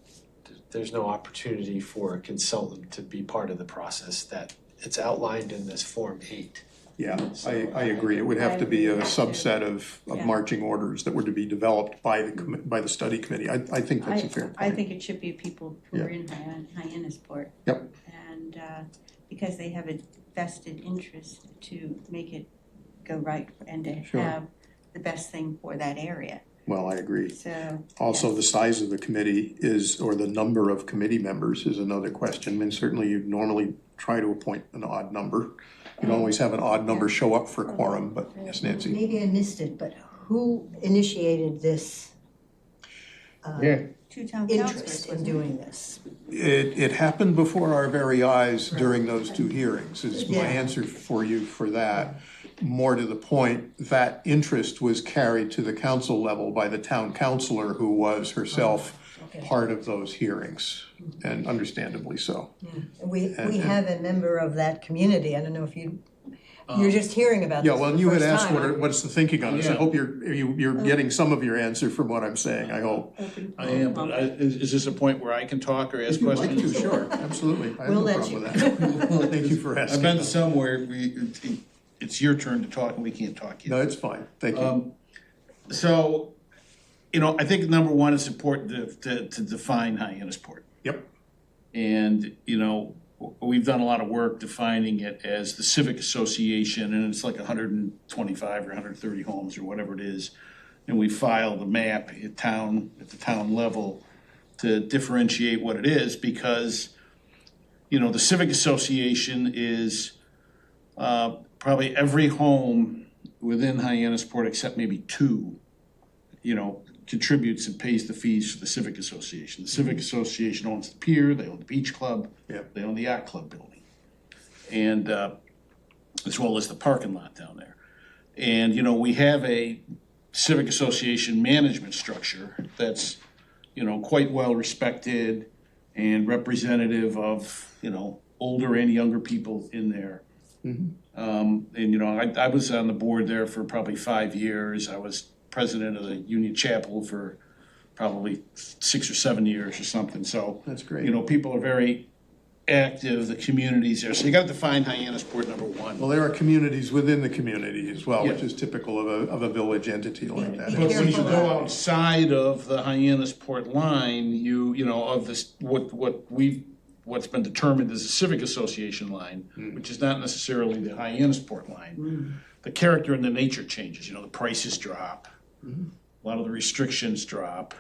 opportunity for a consultant to be part of the process that it's outlined in this Form 8. Yeah, I agree. It would have to be a subset of Yeah. marching orders that were to be developed by the study committee. I think that's a fair point. I think it should be people who Yeah. are in Hyannisport. Yep. And, because they have a vested interest to make it go right and to Sure. have the best thing for that area, Well, I agree. so. Also, yes. the size of the committee is, or the number of committee members is another question. I mean, certainly you'd normally try to appoint an odd number. You'd always have an odd number show up for quorum, but yes, Nancy. Maybe I missed it, but who initiated this Two town interest councils, in wasn't it? doing this? It happened before our very eyes during those two hearings, is my Yeah. answer for you for that. More to the point, that interest was carried to the council level by the town councilor who was herself Okay. part of those hearings, and understandably so. We And- have a member of that community, I don't know if you're just hearing about this Yeah, for well, the you had first asked time. what's the thinking on this. I Yeah. hope you're getting some of your answer from what I'm saying, I hope. I am, but is this a point where I can talk or ask If you'd like questions? to, sure, absolutely. I have We'll no let problem you. with that. Thank you for asking. I've been somewhere, it's your turn to talk and we can't talk No, yet. it's fine, thank you. So, I think number one, it's important to define Hyannisport. Yep. And, we've done a lot of work defining it as the civic association, and it's like 125 or 130 homes or whatever it is. And we filed a map at the town level to differentiate what it is, because, the civic association is probably every home within Hyannisport except maybe two, contributes and pays the fees for the civic association. The civic association owns the pier, they own the beach club, Yep. they own the yacht club building. And, as well as the parking lot down there. And, we have a civic association management structure that's, quite well respected and representative of, older and younger people in there. And, I was on the board there for probably 5 years. I was president of the Union Chapel for probably 6 or 7 years or something. So, That's great. people are very active, the communities there. So you gotta define Hyannisport, number one. Well, there are communities within the community as well, which Yeah. is typical of a village entity like that. But when you careful. go outside of the Hyannisport line, of this, what's been determined as a civic association line, which is not necessarily the Hyannisport line. The character and the nature changes, the prices drop, a lot of the restrictions drop,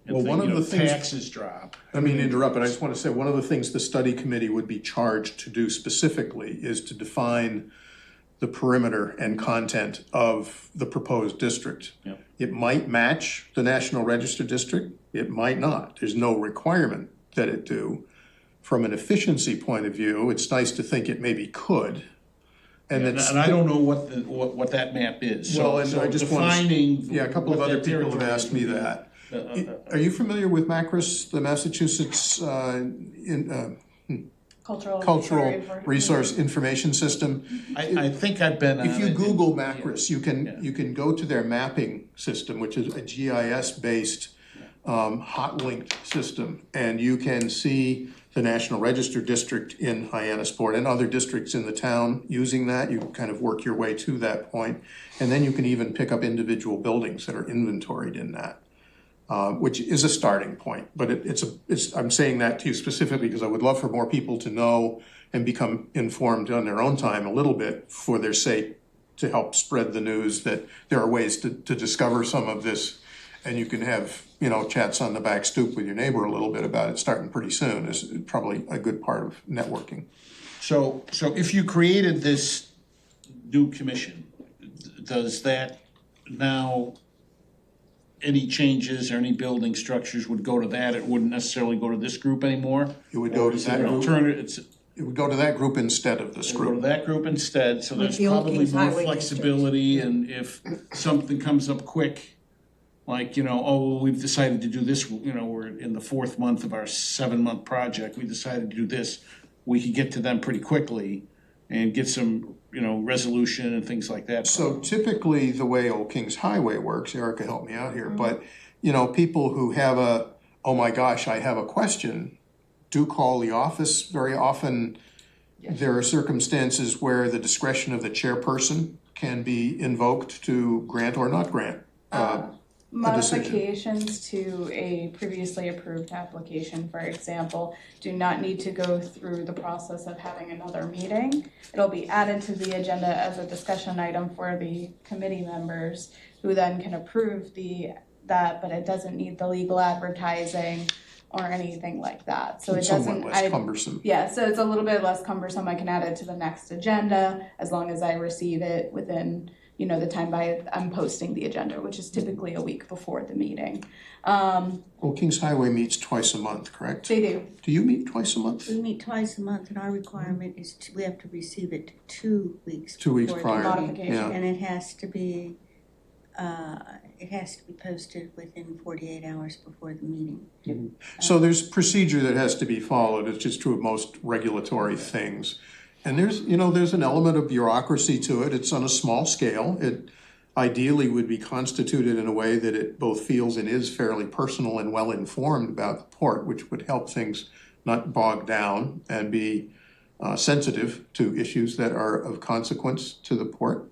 and Well, one of the things- taxes drop. I mean, interrupt, but I just want to say, one of the things the study committee would be charged to do specifically is to define the perimeter and content of the proposed district. Yep. It might match the National Register district, it might not. There's no requirement that it do. from an efficiency point of view, it's nice to think it maybe could. And it's, And I don't know what that map is, well, so, and so I just want defining. to, yeah, a couple of what other that people have territory asked me would be. that. Are you familiar with MACRIS, the Massachusetts Cultural Resource Information System? I think I've been on If you it. Google MACRIS, you can go to their mapping system, which is a GIS-based hot-linked system, and you can see the National Register District in Hyannisport and other districts in the town using that. You can kind of work your way to that point, and then you can even pick up individual buildings that are inventoried in that, which is a starting point. But I'm saying that to you specifically because I would love for more people to know and become informed on their own time a little bit for their sake, to help spread the news that there are ways to discover some of this. And you can have, chats on the back stoop with your neighbor a little bit about it starting pretty soon is probably a good part of networking. So if you created this new commission, does that now, any changes or any building structures would go to that? It wouldn't necessarily go to this group anymore? It would go to that group. It would go to that group instead of this Go to group. that group instead, so Like there's the old probably Kings more Highway flexibility, and if something comes up quick, like, we've decided to do this, we're in the 4th month of our 7-month project, we decided to do this, we could get to them pretty quickly and get some, resolution and things like that. So typically, the way Old Kings Highway works, Erica helped me out here, but, people who have oh my gosh, I have a question, do call the office. Very often, there are circumstances where the discretion of the chairperson can be invoked to grant or not grant Modifications to a previously approved application, for example, do not need to go through the process of having another meeting. It'll be added to the agenda as a discussion item for the committee members, who then can approve that, but it doesn't need the legal advertising or anything like that. So it doesn't. Somewhat less cumbersome. Yeah, so it's a little bit less cumbersome. I can add it to the next agenda as long as I receive it within the time I'm posting the agenda, which is typically a week before the meeting. Old Kings Highway meets twice a month, correct? They do. Do you meet twice a month? We meet twice a month, and our requirement is we have to receive it 2 weeks 2 weeks before the prior. meeting. Yeah. And it has to be posted within 48 hours before the meeting. So there's procedure that has to be followed. It's just true of most regulatory things. And there's an element of bureaucracy to it. It's on a small scale. It ideally would be constituted in a way that it both feels and is fairly personal and well-informed about the port, which would help things not bog down and be sensitive to issues that are of consequence to the port.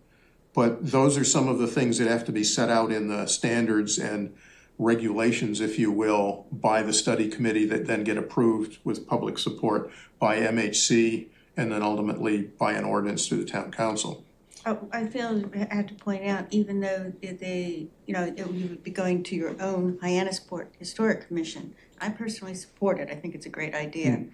But those are some of the things that have to be set out in the standards and regulations, if you will, by the study committee that then get approved with public support by MHC and then ultimately by an ordinance through the town council. I feel I had to point out, even though you would be going to your own Hyannisport Historic Commission, I personally support it. I think it's a great idea.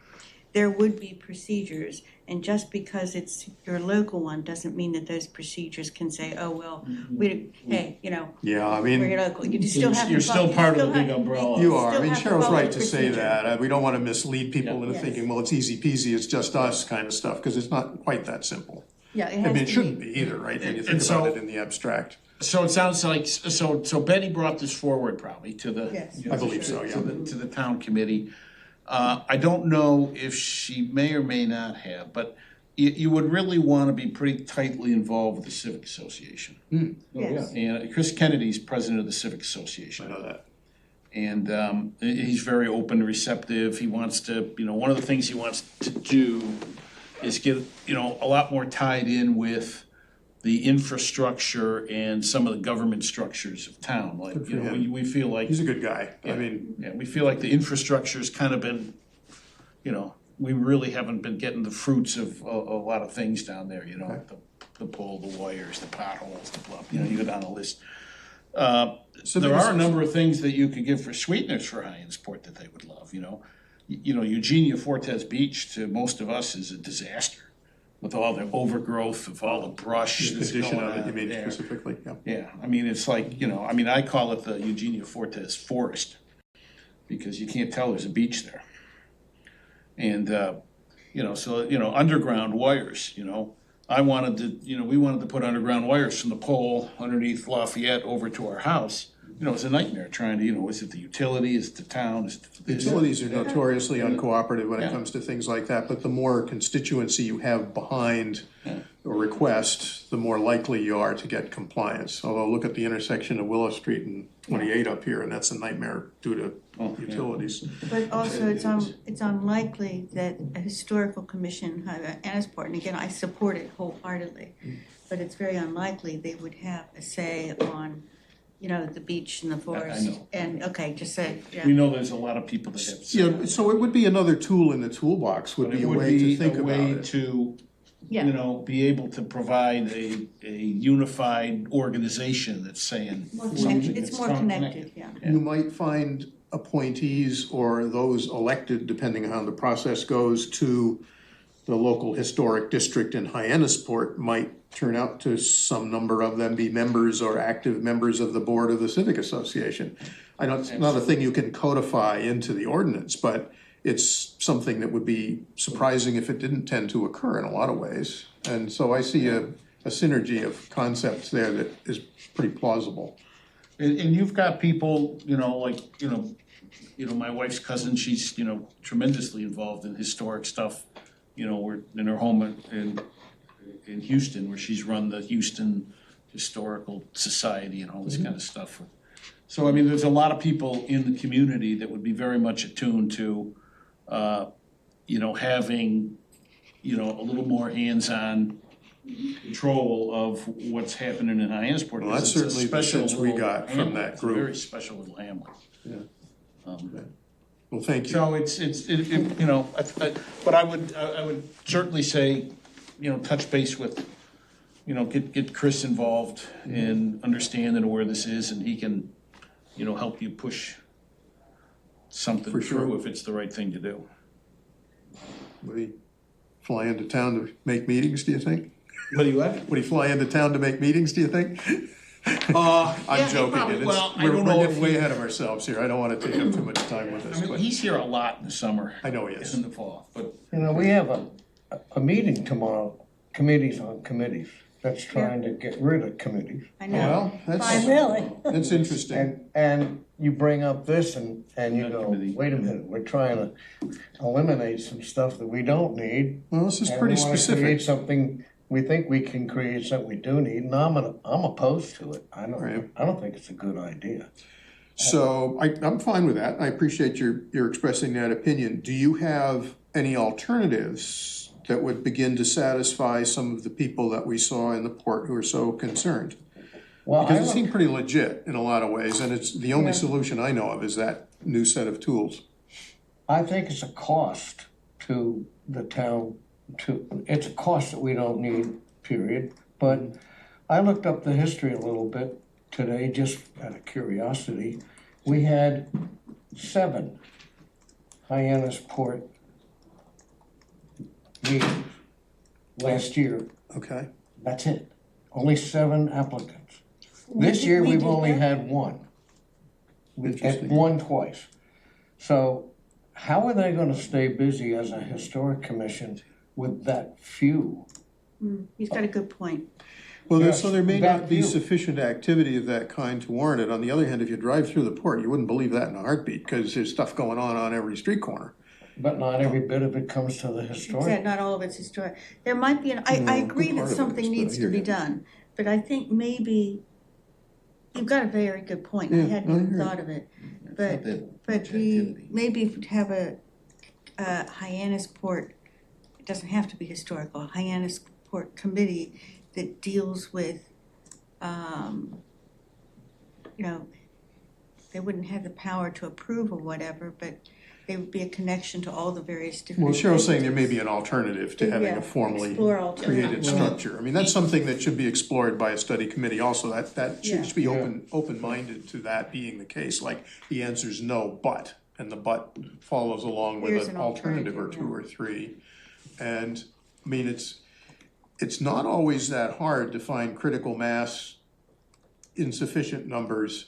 There would be procedures, and just because it's your local one doesn't mean that those procedures can say, oh, well, Yeah, I mean, we're your local. You still have to You're still follow- part you of the still big have- umbrella. you are. I mean, have to Cheryl's follow right the to say procedure. that. We don't want to mislead people into Yes. thinking, well, it's easy peasy, it's just us kind of stuff, because it's not quite that simple. Yeah, it I mean, has it to shouldn't be. be either, right, when you And think so- about it in the abstract. So it sounds like, so Betty brought this forward probably to the. Yes. I believe so, yeah. To the town committee. I don't know if she may or may not have, but you would really want to be pretty tightly involved with the Civic Association. Yes. And Chris Kennedy's president of the Civic Association. I know that. And he's very open and receptive. He wants to, one of the things he wants to do is get, a lot more tied in with the infrastructure and some of the government structures of town. Like, Good for him. we feel like. He's a good guy. Yeah. I mean, Yeah, we feel like the infrastructure's kind of been, we really haven't been getting the fruits of a lot of things down there, the pole, the wires, the potholes, the blah, you go down the list. So There there's- are a number of things that you could give for sweeteners for Hyannisport that they would love, Eugenia Fortes Beach to most of us is a disaster with all the overgrowth of all the brush the that's condition going of it, on you mean there. specifically, yeah. Yeah, I mean, it's like, I call it the Eugenia Fortes Forest because you can't tell there's a beach there. And, so, underground wires, I wanted to, we wanted to put underground wires from the pole underneath Lafayette over to our house. It's a nightmare trying to, is it the utility, is it the town, is it the. Utilities are notoriously uncooperative when it Yeah. comes to things like that, but the more constituency you have behind Yeah. a request, the more likely you are to get compliance. Although look at the intersection of Willow Street and 28 up here, and that's a nightmare due to Oh, yeah. utilities. But also, it's unlikely that a historical commission, Annisport, and again, I support it wholeheartedly, but it's very unlikely they would have a say on, the beach and the forest. know. And, okay, just say, yeah. We know there's a lot of people that have. Yeah, so it would be another tool in the toolbox, would But be it a would way to be think a about way it. to, Yeah. be able to provide a unified organization that's saying. More something connected, it's that's more connected, yeah. You might find appointees or those elected, depending on how the process goes, to the local historic district in Hyannisport might turn out to some number of them be members or active members of the board of the Civic Association. I know it's not a thing you can codify into the ordinance, but it's something that would be surprising if it didn't tend to occur in a lot of ways. And so I see a synergy of concepts there that is pretty plausible. And you've got people, my wife's cousin, she's, tremendously involved in historic stuff. We're in her home in Houston, where she's run the Houston Historical Society and all this kind of stuff. So, I mean, there's a lot of people in the community that would be very much attuned to, having, a little more hands-on control of what's happening in Hyannisport. Well, that's certainly the sense we got from that It's a group. very special little hamlet. Yeah. Um, Well, thank you. So but I would certainly say, touch base with, get Chris involved in understanding where this is, and he can, help you push something For sure. through if it's the right thing to do. Would he fly into town to make meetings, do you think? What do you have? Would he fly into town to make meetings, do you think? I'm joking. probably- and well, I we're don't know getting if way he- ahead of ourselves here. I don't want to take up too much time with I this, mean, but he's here a lot in the summer. I know he is. In the fall, but We have a meeting tomorrow, committees on committees, that's trying to get rid of committees. I know. Well, that's, Really? that's interesting. And you bring up this and you Not go, committee. wait a minute, we're trying to eliminate some stuff that we don't need. Well, this is and pretty we wanna specific. create something, we think we can create something we do need, and I'm opposed to it. I Right. don't think it's a good idea. So I'm fine with that. I appreciate your expressing that opinion. Do you have any alternatives that would begin to satisfy some of the people that we saw in the port who are so concerned? Well, Because it seemed pretty legit in a lot of ways, and it's the only solution I know of is that new set of tools. I think it's a cost to the town, it's a cost that we don't need, period. But I looked up the history a little bit today, just out of curiosity. We had 7 Hyannisport meetings last year. Okay. That's it. Only 7 applicants. This year, we've only had 1. We've had Interesting. 1 twice. So how are they gonna stay busy as a historic commission with that few? He's got a good point. Well, Yes, so there may that not be view. sufficient activity of that kind to warrant it. On the other hand, if you drive through the port, you wouldn't believe that in a heartbeat, because there's stuff going on every street corner. But not every bit of it comes to the Except historic. not all of it's historic. There might be, I No, agree good part that of it something is, but I needs to hear be you. done, but I think maybe, you've got a very good point, I Yeah, hadn't I even hear you. thought of it. it's But, not that but much we, activity. maybe if we have a Hyannisport, it doesn't have to be historical, Hyannisport committee that deals with, they wouldn't have the power to approve or whatever, but they would be a connection to all the various different. Well, Cheryl's saying there may be an alternative to having Yeah, a formally explore alternatives. created structure. I mean, that's something that should be explored by a study committee also. That Yeah. should be open-minded to that being the case, like the answer's no, but, and the but follows along with Here's an an alternative or alternative, 2 or 3. And, I mean, it's not always that hard to find critical mass in sufficient numbers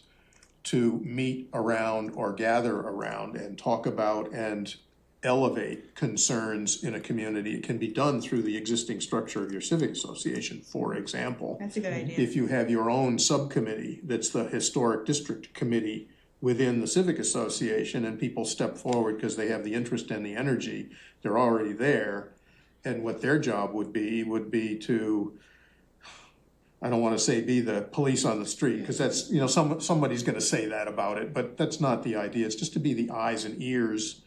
to meet around or gather around and talk about and elevate concerns in a community. It can be done through the existing structure of your civic association, for example. That's a good idea. If you have your own subcommittee that's the historic district committee within the civic association, and people step forward because they have the interest and the energy, they're already there. And what their job would be to, I don't want to say be the police on the street, because that's, you know, somebody's going to say that about it, but that's not the idea. It's just to be the eyes and ears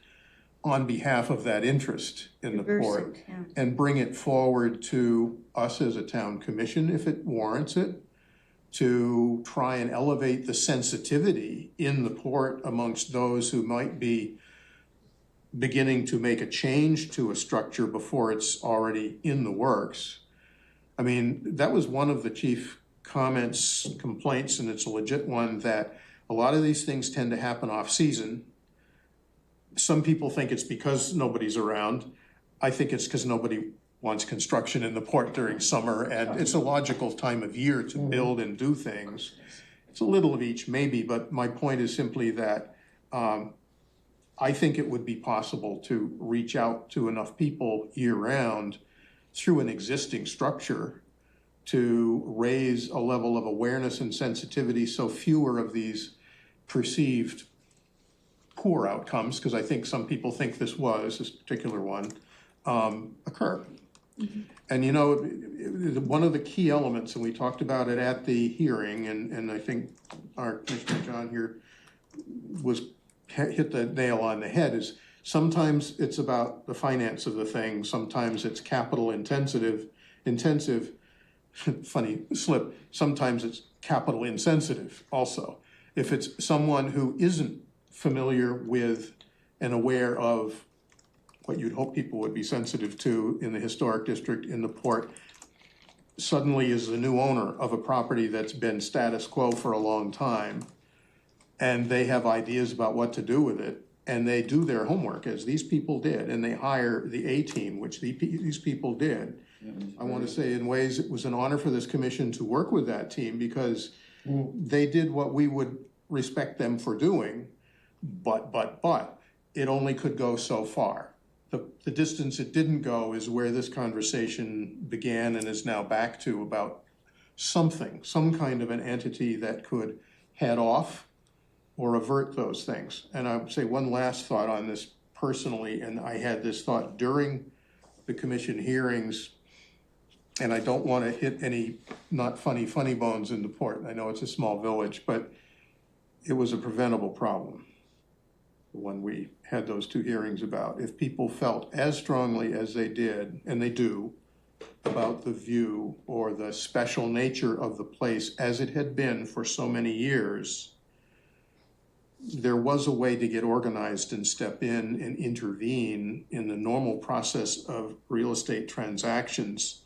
on behalf of that interest in the port, and bring it forward to us as a town commission if it warrants it, to try and elevate the sensitivity in the port amongst those who might be beginning to make a change to a structure before it's already in the works. I mean, that was one of the chief complaints, and it's a legit one, that a lot of these things tend to happen off-season. Some people think it's because nobody's around. I think it's because nobody wants construction in the port during summer, and it's a logical time of year to build and do things. It's a little of each maybe, but my point is simply that I think it would be possible to reach out to enough people year-round through an existing structure to raise a level of awareness and sensitivity so fewer of these perceived poor outcomes, because I think some people think this particular one, occur. Mm-hmm. And you know, one of the key elements, and we talked about it at the hearing, and I think our Commissioner John here hit the nail on the head, is sometimes it's about the finance of the thing, sometimes it's capital intensive, funny slip, sometimes it's capital insensitive also. If it's someone who isn't familiar with and aware of what you'd hope people would be sensitive to in the historic district, in the port, suddenly is the new owner of a property that's been status quo for a long time, and they have ideas about what to do with it, and they do their homework, as these people did, and they hire the A-team, which these people did. I want to say in ways it was an honor for this commission to work with that team, because they did what we would respect them for doing, but it only could go so far. The distance it didn't go is where this conversation began and is now back to, about some kind of an entity that could head off or avert those things. And I would say one last thought on this personally, and I had this thought during the commission hearings, and I don't want to hit any not funny bones in the port. I know it's a small village, but it was a preventable problem when we had those two hearings about. If people felt as strongly as they did, and they do, about the view or the special nature of the place as it had been for so many years, there was a way to get organized and step in and intervene in the normal process of real estate transactions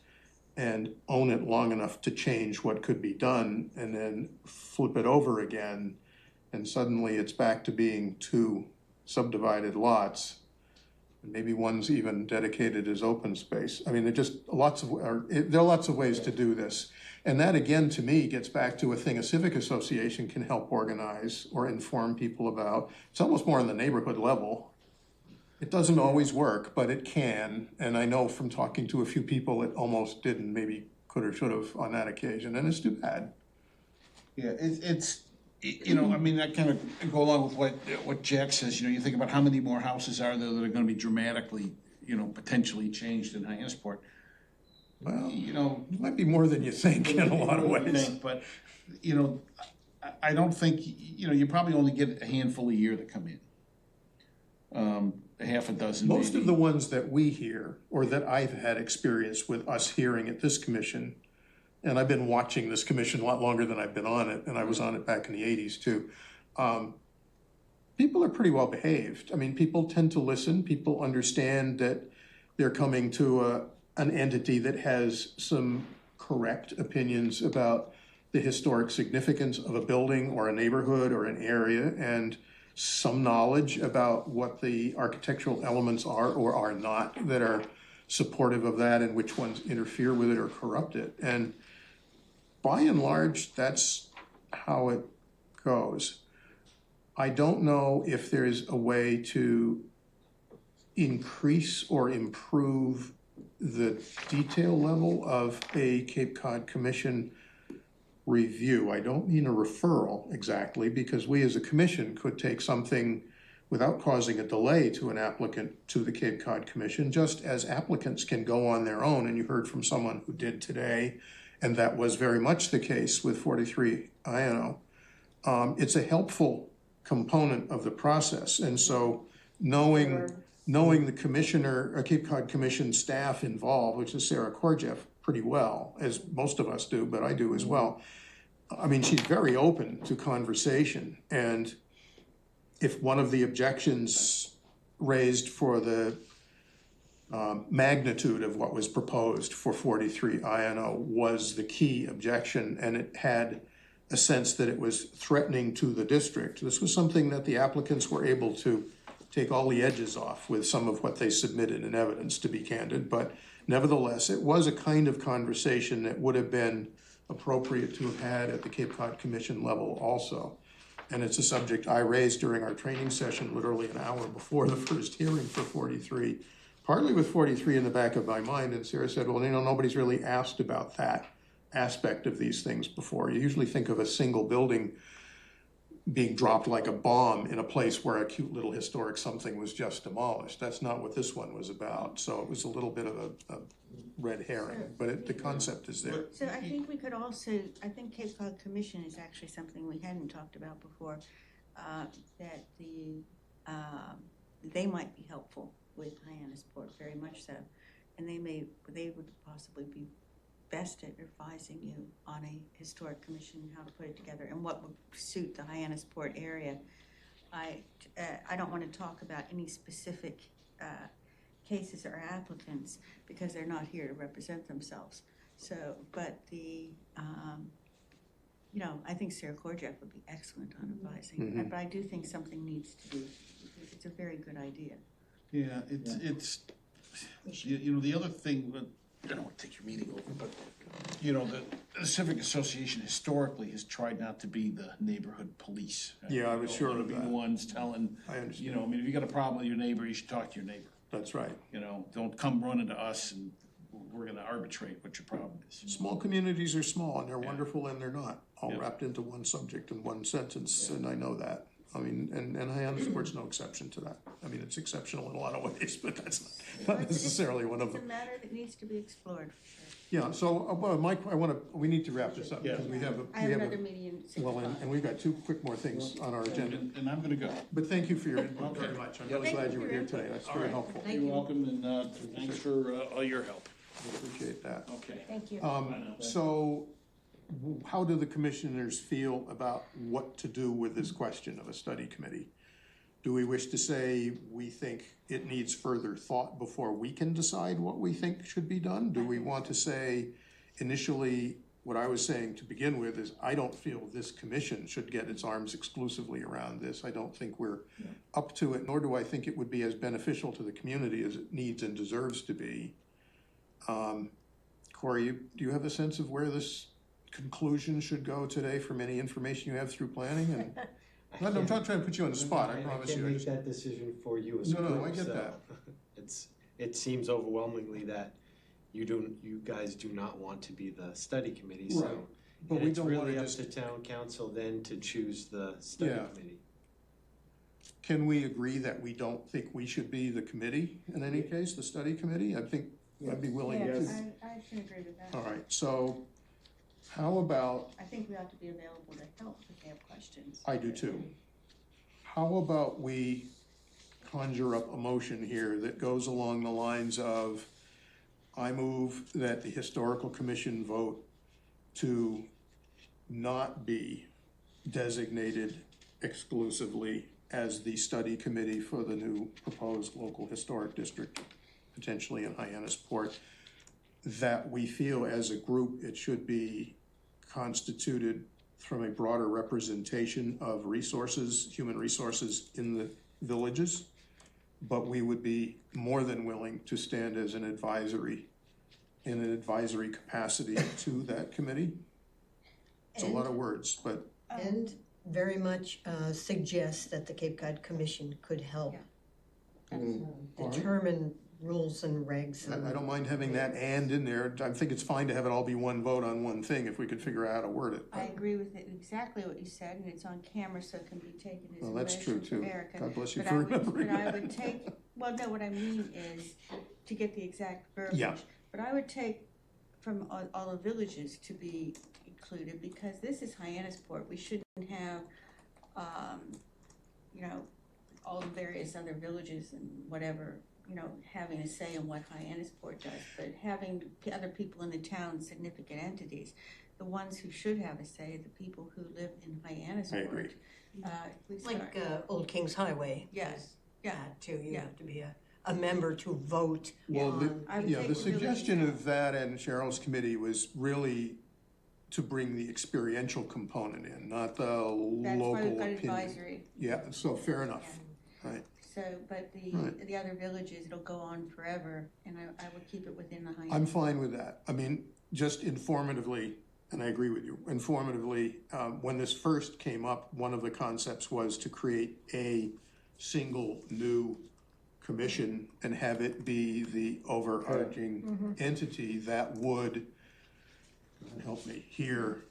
and own it long enough to change what could be done, and then flip it over again, and suddenly it's back to being two subdivided lots. Maybe one's even dedicated as open space. I mean, there are lots of ways to do this. And that, again, to me, gets back to a thing a civic association can help organize or inform people about. It's almost more on the neighborhood level. It doesn't always work, but it can. And I know from talking to a few people, it almost didn't, maybe could or should have on that occasion, and it's too bad. Yeah, it's you know, I mean, I kind of go along with what Jack says. You know, you think about how many more houses are there that are going to be dramatically, you know, potentially changed in Hyannisport. Well, you know, it might be more than you think in a lot of ways. But, you know, I don't think, you know, you probably only get a handful a year that come in. A half a dozen. Most maybe. of the ones that we hear, or that I've had experience with us hearing at this commission, and I've been watching this commission a lot longer than I've been on it, and I was on it back in the 80s too. People are pretty well behaved. I mean, people tend to listen. People understand that they're coming to an entity that has some correct opinions about the historic significance of a building or a neighborhood or an area, and some knowledge about what the architectural elements are or are not that are supportive of that, and which ones interfere with it or corrupt it. And by and large, that's how it goes. I don't know if there's a way to increase or improve the detail level of a Cape Cod Commission review. I don't mean a referral exactly, because we as a commission could take something without causing a delay to an applicant to the Cape Cod Commission, just as applicants can go on their own, and you heard from someone who did today, and that was very much the case with 43 INO. It's a helpful component of the process, and so knowing the commissioner, Cape Cod Commission staff involved, which is Sarah Korjeff, pretty well, as most of us do, but I do as well. I mean, she's very open to conversation, and if one of the objections raised for the magnitude of what was proposed for 43 INO was the key objection, and it had a sense that it was threatening to the district, this was something that the applicants were able to take all the edges off with some of what they submitted in evidence, to be candid, but nevertheless, it was a kind of conversation that would have been appropriate to have had at the Cape Cod Commission level also. And it's a subject I raised during our training session, literally an hour before the first hearing for 43, partly with 43 in the back of my mind, and Sarah said, well, nobody's really asked about that aspect of these things before. You usually think of a single building being dropped like a bomb in a place where a cute little historic something was just demolished. That's not what this one was about. So it was a little bit of a red herring, but the concept is there. So I think we could also, I think Cape Cod Commission is actually something we hadn't talked about before, that they might be helpful with Hyannisport, very much so. And they would possibly be best at advising you on a historic commission, how to put it together and what would suit the Hyannisport area. I don't want to talk about any specific cases or applicants because they're not here to represent themselves. So, but I think Sarah Korjeff would be excellent on advising. Mm-hmm. But I do think something needs to be, it's a very good idea. Yeah, it's the other thing, I don't want to take your meeting over, but, the Civic Association historically has tried not to be the neighborhood police. Yeah, I was sure of Be that. the ones telling, I understand. if you got a problem with your neighbor, you should talk to your neighbor. That's right. Don't come running to us and we're gonna arbitrate what your problem is. Small communities are small, and they're wonderful and they're not, all Yeah. wrapped into one subject and one sentence, and I know that. I mean, and Hyannisport's no exception to that. I mean, it's exceptional in a lot of ways, but that's not necessarily one of It's a them. matter that needs to be explored. Yeah, so, Mike, we need to wrap this up because we have I have another meeting in 6 o'clock. and we've got two quick more things on our agenda. And I'm gonna go. But thank you for your input very much. I'm really Thank glad you you were for here your today. input. That's very helpful. Thank You're you. welcome, and thanks for all your help. I appreciate that. Okay. Thank you. So how do the commissioners feel about what to do with this question of a study committee? Do we wish to say we think it needs further thought before we can decide what we think should be done? Do we want to say initially, what I was saying to begin with is I don't feel this commission should get its arms exclusively around this. I don't think we're up to it, nor do I think it would be as beneficial to the community as it needs and deserves to be. Corey, do you have a sense of where this conclusion should go today from any information you have through planning? And I'm not trying to put you on the spot, I promise I you. can't make that decision for you as a group. No, I get so that. It seems overwhelmingly that you guys do not want to be the study committee, Right. so. But And we it's don't really wanna up to town council then to choose the study Yeah. committee. Can we agree that we don't think we should be the committee in any case, the study committee? I think I'd be willing to. I can agree with that. All right, so how about, I think we ought to be available to help if they have questions. I do too. How about we conjure up a motion here that goes along the lines of, I move that the historical commission vote to not be designated exclusively as the study committee for the new proposed local historic district, potentially in Hyannisport, that we feel as a group it should be constituted from a broader representation of resources, human resources in the villages, but we would be more than willing to stand as in an advisory capacity to that committee. It's a lot of words, but And very much suggest that the Cape Cod Commission could help determine rules and regs. I don't mind having that "and" in there. I think it's fine to have it all be one vote on one thing if we could figure out how to word it. I agree with it, exactly what you said, and it's on camera, so it can be taken as a Well, that's true motion too. for Erica. God bless you But for I would- remembering But I that. would take, well, no, what I mean is, to get the exact verbiage. Yeah. But I would take from all the villages to be included, because this is Hyannisport. We shouldn't have, you know, all the various other villages and whatever, you know, having a say in what Hyannisport does, but having other people in the town, significant entities, the ones who should have a say, the people who live in Hyannisport. I agree. Please Like start. Old Kings Highway. Yes, yeah. That too, you Yeah. have to be a member to vote Well, on. I would yeah, take the the suggestion village- of that and Cheryl's committee was really to bring the experiential component in, not the That's local why we've got opinion. advisory. Yeah, so fair enough, right. So, but Right. the other villages, it'll go on forever, and I would keep it within the Hyannis. I'm fine with that. I mean, just informatively, and I agree with you, informatively, when this first came up, one of the concepts was to create a single new commission and have it be the overarching entity that would, help me here,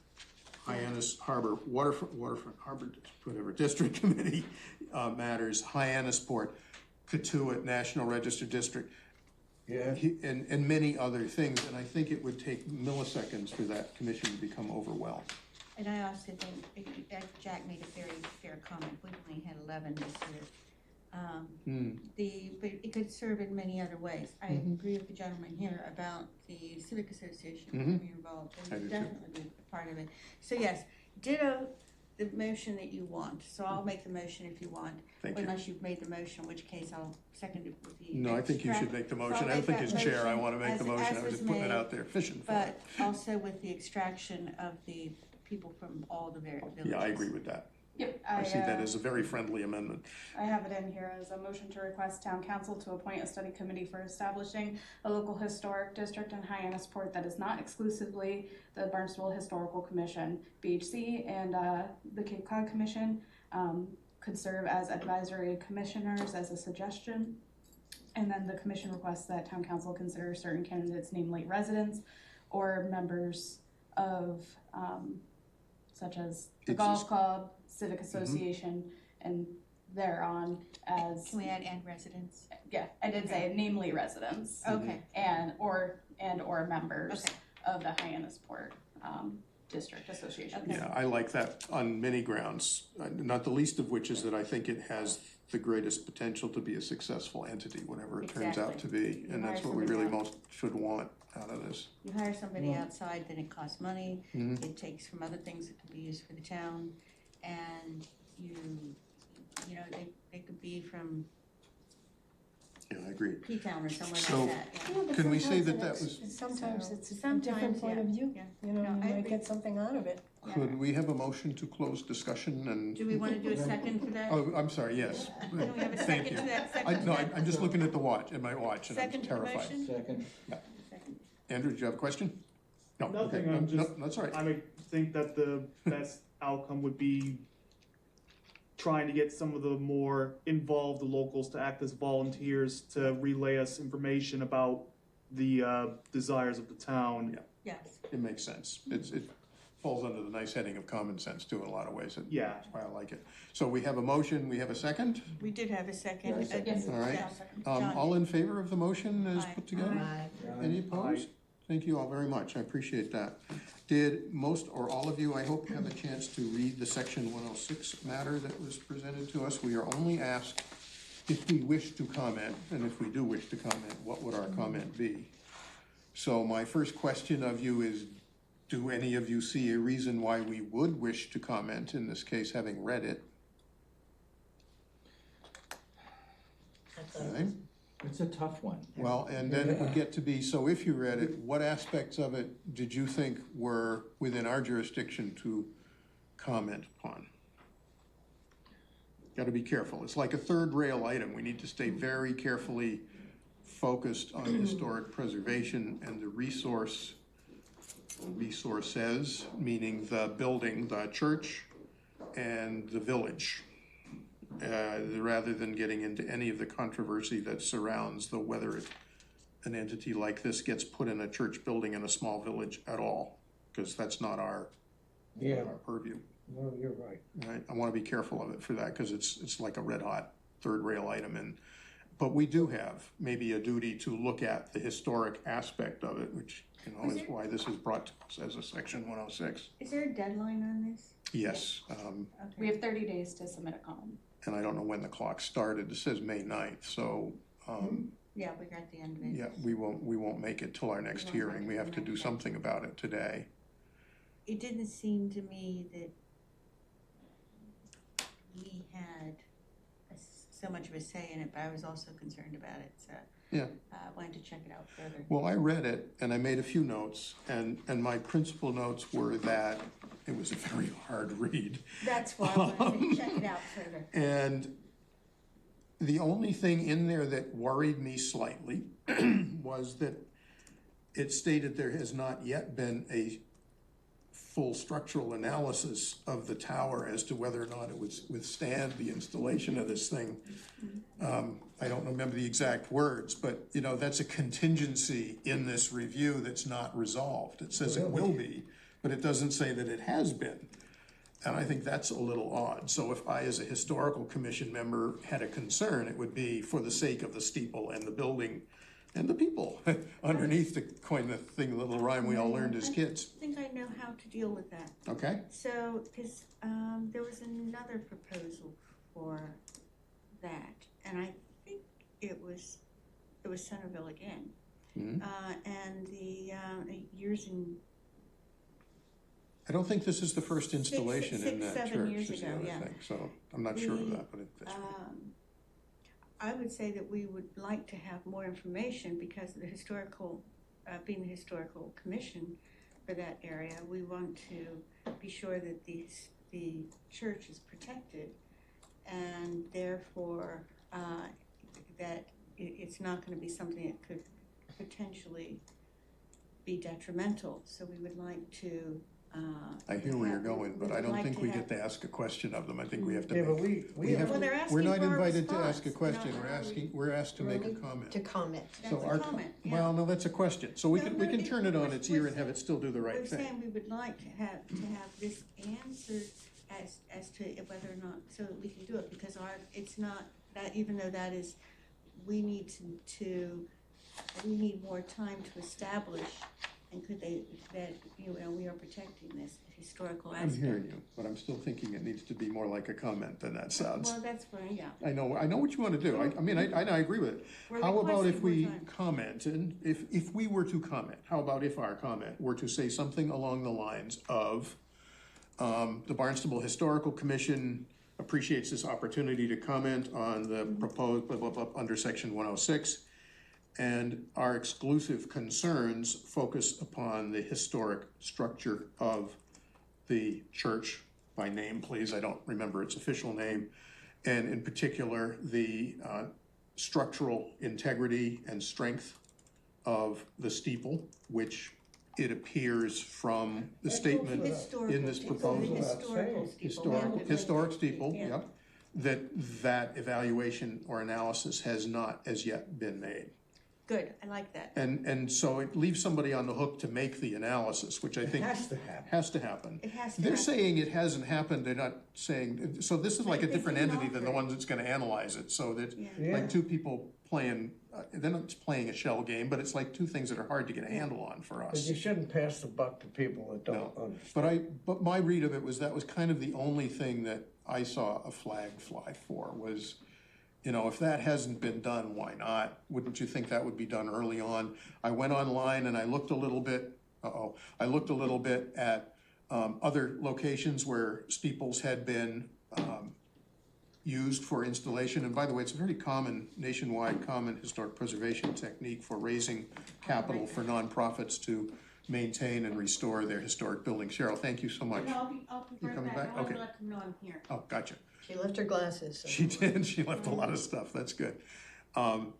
Hyannis Harbor Waterfront Harbor, whatever, District Committee matters, Hyannisport, Katuitt National Register District, Yeah. and many other things, and I think it would take milliseconds for that commission to become overwhelmed. And I also think, Jack made a very fair comment, we only had 11 this year. But it could serve in many other ways. I agree with the gentleman here about the civic association being involved, I and do too. definitely be a part of it. So yes, ditto the motion that you want, so I'll make the motion if you want. Thank you. Unless you've made the motion, in which case I'll second it with the. No, I think you should make the motion. I don't think as chair, I want to make the motion. I was just putting it out there, fishing for it. But also with the extraction of the people from all the various villages. Yeah, I agree with that. Yep, I see that as a very friendly amendment. I have it in here as a motion to request town council to appoint a study committee for establishing a local historic district in Hyannisport that is not exclusively the Barnstable Historical Commission. BHC and the Cape Cod Commission could serve as advisory commissioners as a suggestion. And then the commission requests that town council consider certain candidates, namely residents or members of such as the golf club, civic association, and thereon as. Can we add and residents? Yeah, I did say namely residents. Okay. And or members Okay. of the Hyannisport District Association. Okay. Yeah, I like that on many grounds, not the least of which is that I think it has the greatest potential to be a successful entity, whatever it turns out to be. And that's what we really most should want out of this. You hire somebody outside, then it costs money, it takes from other things that could be used for the town, and you know, they could be from Yeah, I agree. P-Town or somewhere So- like that, yeah. Yeah, but Can we say sometimes that it that is- was- Sometimes it's a Sometimes, different point of yeah, view, yeah. you know, No, you I might agree. get something out of it. Could we have a motion to close discussion and? Do we want to do a second for that? Oh, I'm sorry, yes. Can we have a Thank second you. to that? Second to No, that? I'm just looking at the watch, at my watch, and I'm Second to the terrified. motion? Second. Second. Andrew, did you have a question? No, Nothing, okay. I'm No, just- that's all right. I think that the best outcome would be trying to get some of the more involved locals to act as volunteers to relay us information about the desires of the town. Yeah. Yes. It makes sense. It falls under the nice heading of common sense too in a lot of ways. Yeah. That's why I like it. So we have a motion, we have a second? We did have a second. Yeah, I second. All right. Yeah. John. All in favor of the motion as Aye. put together? Aye. Any opposed? Thank you all very much. I appreciate that. Did most or all of you, I hope, have a chance to read the section 106 matter that was presented to us? We are only asked if we wish to comment, and if we do wish to comment, what would our comment be? So my first question of you is, do any of you see a reason why we would wish to comment, in this case, having read it? Okay. It's a tough one. Well, and then it would get to be, so if you read it, what aspects of it did you think were within our jurisdiction to comment upon? Got to be careful. It's like a third rail item. We need to stay very carefully focused on historic preservation and the resources, meaning the building, the church, and the village. rather than getting into any of the controversy that surrounds the whether an entity like this gets put in a church building in a small village at all, because that's not our purview. No, you're right. Right? I want to be careful of it for that, because it's like a red hot third rail item. But we do have maybe a duty to look at the historic aspect of it, which, is why this is brought to us as a section 106. Is there a deadline on this? Yes. We have 30 days to submit a comment. And I don't know when the clock started. It says May 9th, so Yeah, we're at the end of it. yeah, we won't make it till our next hearing. We have to do something about it today. It didn't seem to me that we had so much of a say in it, but I was also concerned about it, so Yeah. I wanted to check it out further. Well, I read it and I made a few notes, and my principal notes were that it was a very hard read. That's why I wanted to check it out further. And the only thing in there that worried me slightly was that it stated there has not yet been a full structural analysis of the tower as to whether or not it would withstand the installation of this thing. I don't remember the exact words, but that's a contingency in this review that's not resolved. It says it will be, but it doesn't say that it has been. And I think that's a little odd. So if I, as a historical commission member, had a concern, it would be for the sake of the steeple and the building and the people underneath, to coin the little rhyme we all learned as kids. I think I know how to deal with that. Okay. So, because there was another proposal for that, and I think it was Centerville again. Mm-hmm. And the years in I don't think this is the first installation in that 7 church, years is the ago, other yeah. thing. So I'm not sure of that, but that's I would say that we would like to have more information because of the historical, being the historical commission for that area, we want to be sure that the church is protected, and therefore that it's not going to be something that could potentially be detrimental. So we would like to. I hear where you're going, but I don't think we get to ask a question of them. I think we have to. Yeah, but Well, they're asking we're not for a invited to response. ask a question. No, We're asked to make a comment. To comment. That's a comment, yeah. Well, no, that's a question. So we No, can no, turn it on its ear and have it still do the right We're thing. saying we would like to have this answered as to whether or not, so that we can do it, because it's not, that even though that is, we need we need more time to establish, and that we are protecting this historical I'm aspect. hearing you, but I'm still thinking it needs to be more like a comment than that sounds. Well, that's where, yeah. I know what you want to do. I agree with it. We're How about if we requesting more time. comment, and if we were to comment, how about if our comment were to say something along the lines of, the Barnstable Historical Commission appreciates this opportunity to comment on the proposed blah, blah, blah, under section 106, and our exclusive concerns focus upon the historic structure of the church, by name, please, I don't remember its official name, and in particular, the structural integrity and strength of the steeple, which it appears from the statement in this proposal. Historic steeple, Yeah. yep, that evaluation or analysis has not as yet been made. Good, I like that. And so it leaves somebody on the hook to make the analysis, which I think has to happen. has to happen. It has to They're happen. saying it hasn't happened, they're not saying, so this is like a They different didn't entity than the offer it. one that's gonna analyze it, so that, Yeah. like two people playing, they're not playing a shell game, but it's like two things that are hard to get a handle on for But us. you shouldn't pass the buck to people that don't understand. But my read of it was that was kind of the only thing that I saw a flag fly for was, if that hasn't been done, why not? Wouldn't you think that would be done early on? I went online and I looked a little bit, at other locations where steeples had been used for installation. And by the way, it's a very nationwide common historic preservation technique for raising capital for nonprofits to maintain and restore their historic buildings. Cheryl, thank you so much. I'll be You right coming back. back? I want Okay. to let them know I'm here. Oh, gotcha. She left her glasses. So. She did. She left a lot of stuff. That's good. And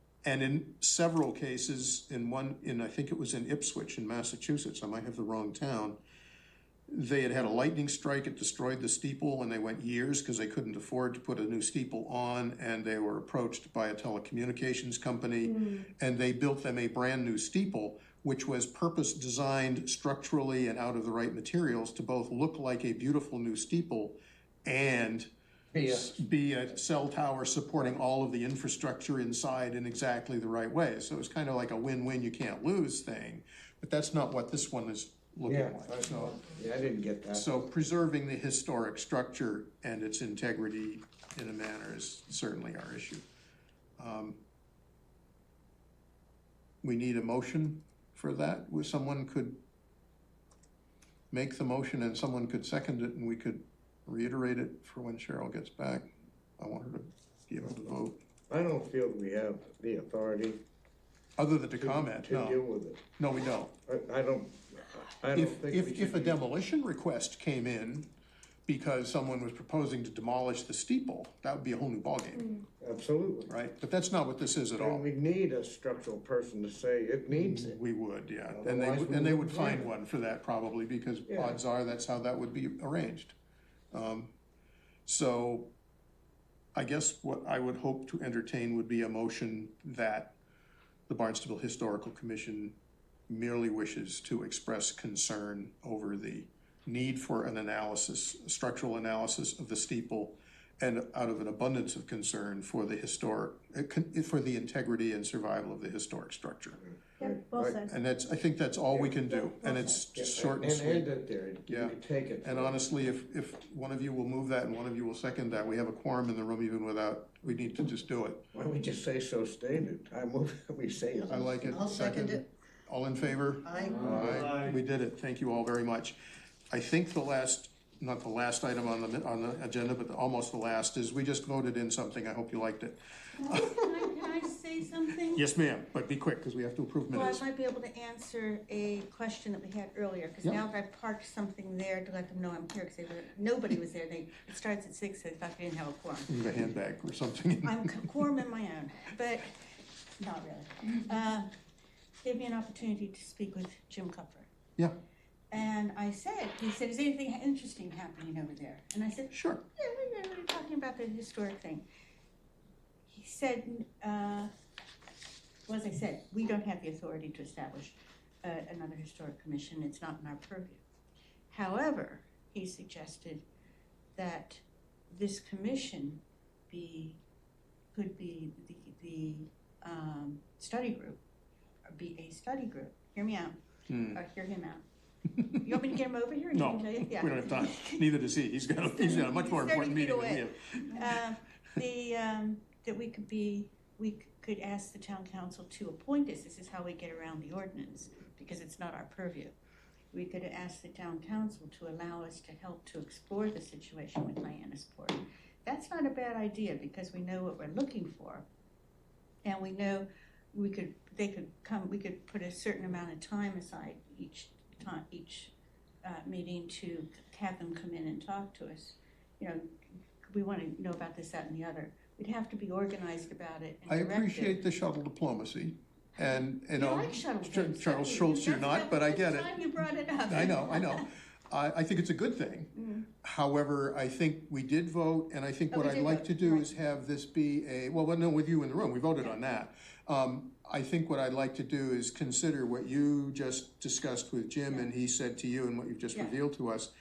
in several cases, I think it was in Ipswich in Massachusetts, I might have the wrong town, They had had a lightning strike, it destroyed the steeple, and they went years because they couldn't afford to put a new steeple on, and they were approached by a telecommunications company, and they built them a brand-new steeple, which was purpose-designed structurally and out of the right materials to both look like a beautiful new steeple and be a cell tower supporting all of the infrastructure inside in exactly the right way. So it was kind of like a win-win, you can't lose thing, but that's not what this one is looking like. So, Yeah, I didn't get that. so preserving the historic structure and its integrity in a manner is certainly our issue. We need a motion for that, where someone could make the motion and someone could second it and we could reiterate it for when Cheryl gets back. I want her to be able to vote. I don't feel we have the authority Other than to comment, to deal no. with it. No, we don't. I don't think we If should a demolition request came in because someone was proposing to demolish the steeple, that would be a whole new ballgame, Absolutely. right? But that's not what this is at And all. we need a structural person to say it needs it. We would, yeah. And Otherwise, we they would wouldn't find do it. one for that probably, because Yeah. odds are that's how that would be arranged. So I guess what I would hope to entertain would be a motion that the Barnstable Historical Commission merely wishes to express concern over the need for an analysis, a structural analysis of the steeple, and out of an abundance of concern for the for the integrity and survival of the historic structure. Yep, well Right. said. And that's, I think that's all we can do, and it's short and And sweet. end it there. You Yeah. can take it. And honestly, if one of you will move that and one of you will second that, we have a quorum in the room even without, we need to just do it. Why don't we just say so stated? I move, we say it. I like it. I'll second it. All in favor? I, Aye. We did it. Thank you all very much. I think the last, not the last item on the agenda, but almost the last, is we just voted in something. I hope you liked it. Can I say something? Yes, ma'am, but be quick because we have to approve Well, I minutes. might be able to answer a question that we had earlier, because Yep. now I've parked something there to let them know I'm here, because nobody was there. It starts at 6, so they thought we didn't have a quorum. Leave a handbag or something. I'm quorum in my own, but not really. Gave me an opportunity to speak with Jim Cupfer. Yeah, And I said, he said, is anything interesting happening over there? And I said, sure. yeah, we're talking about the historic thing. He said, well, as I said, we don't have the authority to establish another historic commission. It's not in our purview. However, he suggested that this commission could be the study group, or be a study group. Hear me out, or hear him out. You want me to get him over here? No, He can tell you? we Yeah. don't have time. Neither does he. He's got a much more He's 30 important feet meeting than away. we have. That we could ask the town council to appoint us. This is how we get around the ordinance, because it's not our purview. We could ask the town council to allow us to help to explore the situation with Hyannisport. That's not a bad idea, because we know what we're looking for. And we know we could put a certain amount of time aside each meeting to have them come in and talk to us. You know, we want to know about this, that, and the other. We'd have to be organized about it and I directed. appreciate the shuttle diplomacy, and, you know, like shuttle diplomacy. Charles Schultz, you're not, but I get That's the it. time you brought it up. I know. I think it's a good thing. However, I think we did vote, and I think Oh, what we I'd did like vote, to do right. is have this be no, with you in the room, we voted on that. I think what I'd like to do is consider what you just discussed with Jim, and he said to you, and what you've just Yeah. revealed to us,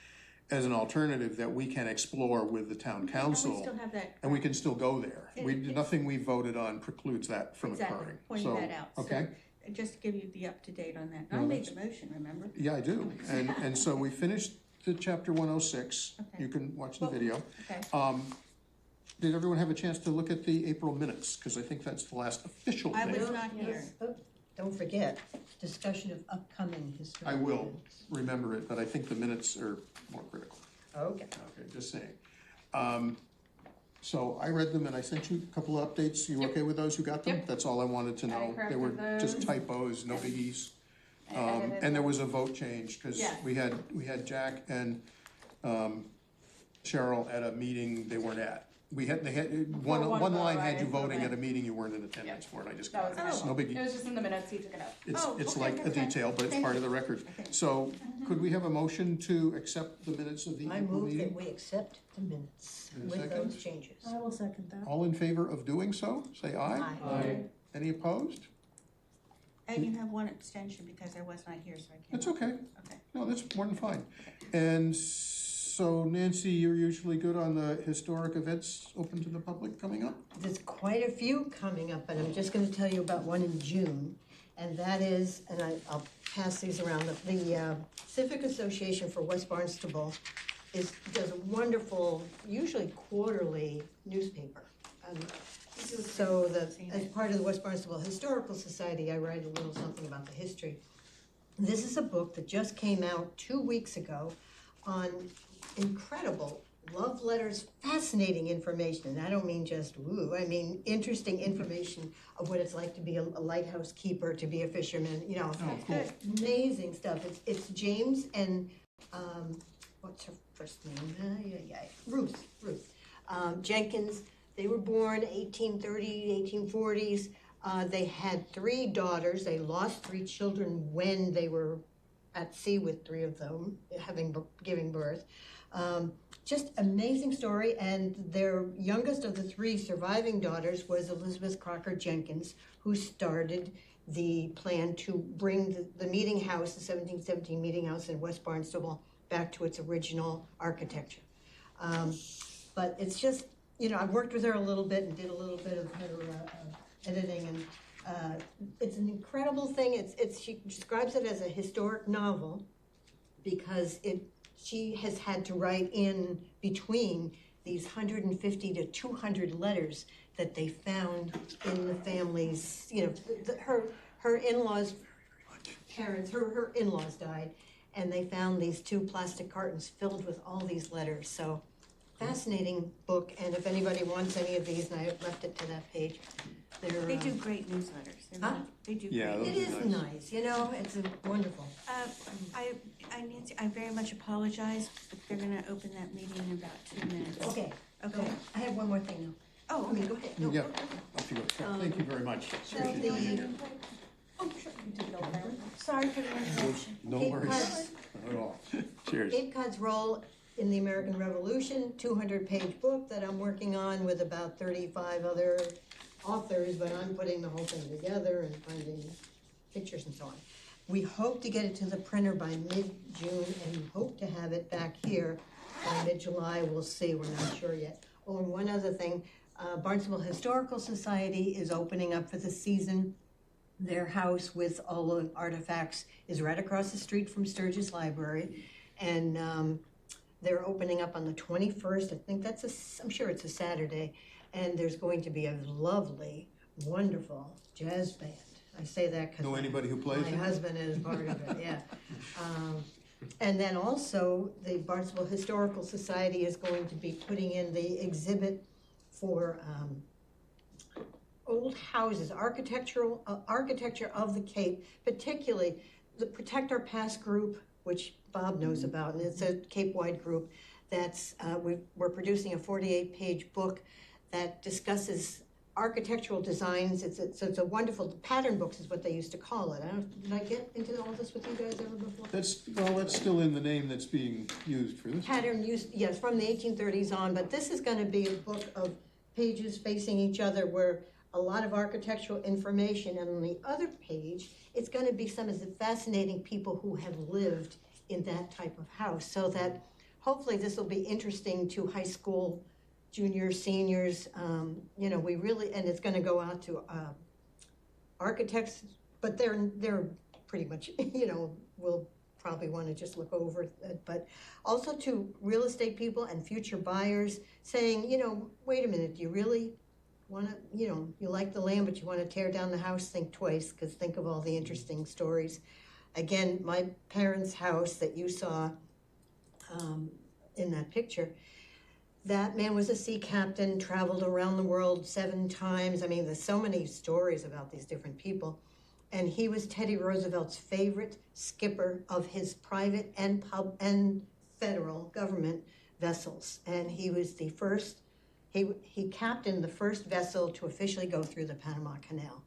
as an alternative that we can explore with the town council. And we still have that. And we can still go there. It's- Nothing we voted on precludes that from occurring. Exactly, pointing So, that out. So, okay, just to give you the up-to-date on that. No, I made that's- the motion, remember? yeah, I do. And so we finished the chapter 106. Okay. You can watch the video. Okay. Did everyone have a chance to look at the April minutes? Because I think that's the last official I thing. was not here. oh, don't forget, discussion of upcoming historic. I will remember it, but I think the minutes are more critical. Okay. Okay, just saying. So I read them and I sent you a couple of updates. You okay with those? You got them? Yep. That's all I wanted to know. They were corrected just those. typos, no biggies. I edited And there them. was a vote change, because Yes. we had Jack and Cheryl at a meeting they weren't at. they had, one one vote, line right, had you it's a voting bit. at a meeting you weren't in attendance for, and I just That got was it. It's no It biggie. was just in the minutes, he took it out. It's, Oh, it's okay, like a that's fine. detail, but it's Thank part you. of the record. So could we have a motion to accept the minutes of the I April move that meeting? we accept the minutes In a with second. those changes. I will second that. All in favor of doing so, say aye. Aye. Any opposed? And you have one abstention because I was not here, so I can't. That's okay. Okay. No, that's more than fine. And so Nancy, you're usually good on the historic events open to the public coming up? There's quite a few coming up, and I'm just gonna tell you about one in June. And that is, and I'll pass these around, the Civic Association for West Barnstable does a wonderful, usually quarterly newspaper. So as part of the West Barnstable Historical Society, I write a little something about the history. This is a book that just came out 2 weeks ago on incredible love letters, fascinating information. And I don't mean just woo, I mean interesting information of what it's like to be a lighthouse keeper, to be a fisherman, you know. Oh, cool. Amazing stuff. It's James and, what's her first name? Ruth. Jenkins. They were born 1830, 1840s. They had 3 daughters. They lost 3 children when they were at sea with 3 of them, giving birth. Just amazing story. And their youngest of the 3 surviving daughters was Elizabeth Crocker Jenkins, who started the plan to bring the meeting house, the 1717 meeting house in West Barnstable, back to its original architecture. But it's just, you know, I worked with her a little bit and did a little bit of her editing, and it's an incredible thing. She describes it as a historic novel because she has had to write in between these 150 to 200 letters that they found in the family's, you know, her in-laws' parents, her in-laws died, and they found these 2 plastic cartons filled with all these letters. So fascinating book, and if anybody wants any of these, and I left it to that page, They do great newsletters. They do Yeah, great. It is nice, you know, it's wonderful. Nancy, I very much apologize, but they're gonna open that meeting in about 2 minutes. Okay, Okay. I have one more thing now. Oh, I mean, okay. go ahead. No, Yeah, go ahead. off you go. Thank you very much. So Oh, sure. Sorry for the interruption. No Cape worries, Cod's- not at all. Cheers. Cape Cod's role in the American Revolution, 200-page book that I'm working on with about 35 other authors, but I'm putting the whole thing together and finding pictures and so on. We hope to get it to the printer by mid-June and hope to have it back here by mid-July. We'll see, we're not sure yet. Oh, and one other thing, Barnstable Historical Society is opening up for the season. Their house with all the artifacts is right across the street from Sturgis Library. And they're opening up on the 21st. I think I'm sure it's a Saturday. And there's going to be a lovely, wonderful jazz band. I say that because Know anybody who plays my it? husband is part of it, yeah. And then also, the Barnstable Historical Society is going to be putting in the exhibit for old houses, architecture of the Cape, particularly the Protect Our Past group, which Bob knows about, and it's a Cape-wide group that's, we're producing a 48-page book that discusses architectural designs. It's a wonderful, pattern books is what they used to call it. Did I get into all this with you guys ever before? That's still in the name that's being used for this. Pattern used, yes, from the 1830s on, but this is going to be a book of pages facing each other where a lot of architectural information, and on the other page, it's going to be some of the fascinating people who have lived in that type of house, so that hopefully this will be interesting to high school juniors, seniors. You know, we really, and it's going to go out to architects, but they're pretty much, you know, will probably want to just look over it, but also to real estate people and future buyers saying, you know, wait a minute, do you really want to, you know, you like the land, but you want to tear down the house, think twice, because think of all the interesting stories. Again, my parents' house that you saw in that picture, that man was a sea captain, traveled around the world 7 times. I mean, there's so many stories about these different people. And he was Teddy Roosevelt's favorite skipper of his private and federal government vessels. And he was the first he captained the first vessel to officially go through the Panama Canal.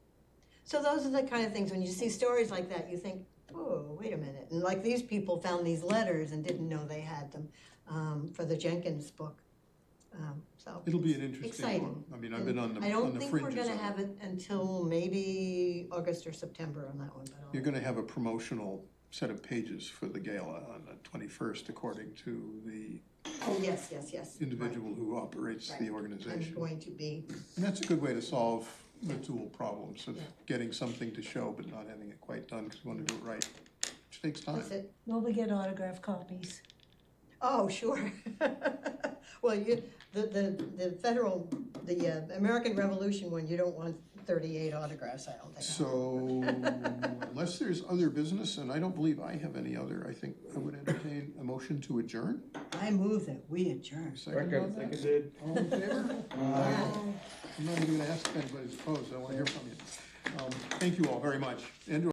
So those are the kind of things, when you see stories like that, you think, oh, wait a minute. And like these people found these letters and didn't know they had them for the Jenkins book. So It'll be it's an interesting exciting. one. I mean, I've been on the I don't fringes think we're of gonna it. have it until maybe August or September on that one, but You're gonna have a promotional set of pages for the gala on the 21st, according to the oh, yes. individual who operates the I'm organization. going to be, And that's a good way to solve the dual problems of getting something to show but not having it quite done because we want to do it right, which takes time. that's it. Will we get autograph copies? Oh, sure. Well, the federal, the American Revolution one, you don't want 38 autographs, I don't think. So unless there's other business, and I don't believe I have any other, I think I would entertain a motion to adjourn. I move that we adjourn. Second on that? Seconded. All in favor? I'm not even gonna ask if anybody's opposed, I wanna hear from you. Thank you all very much. Andrew?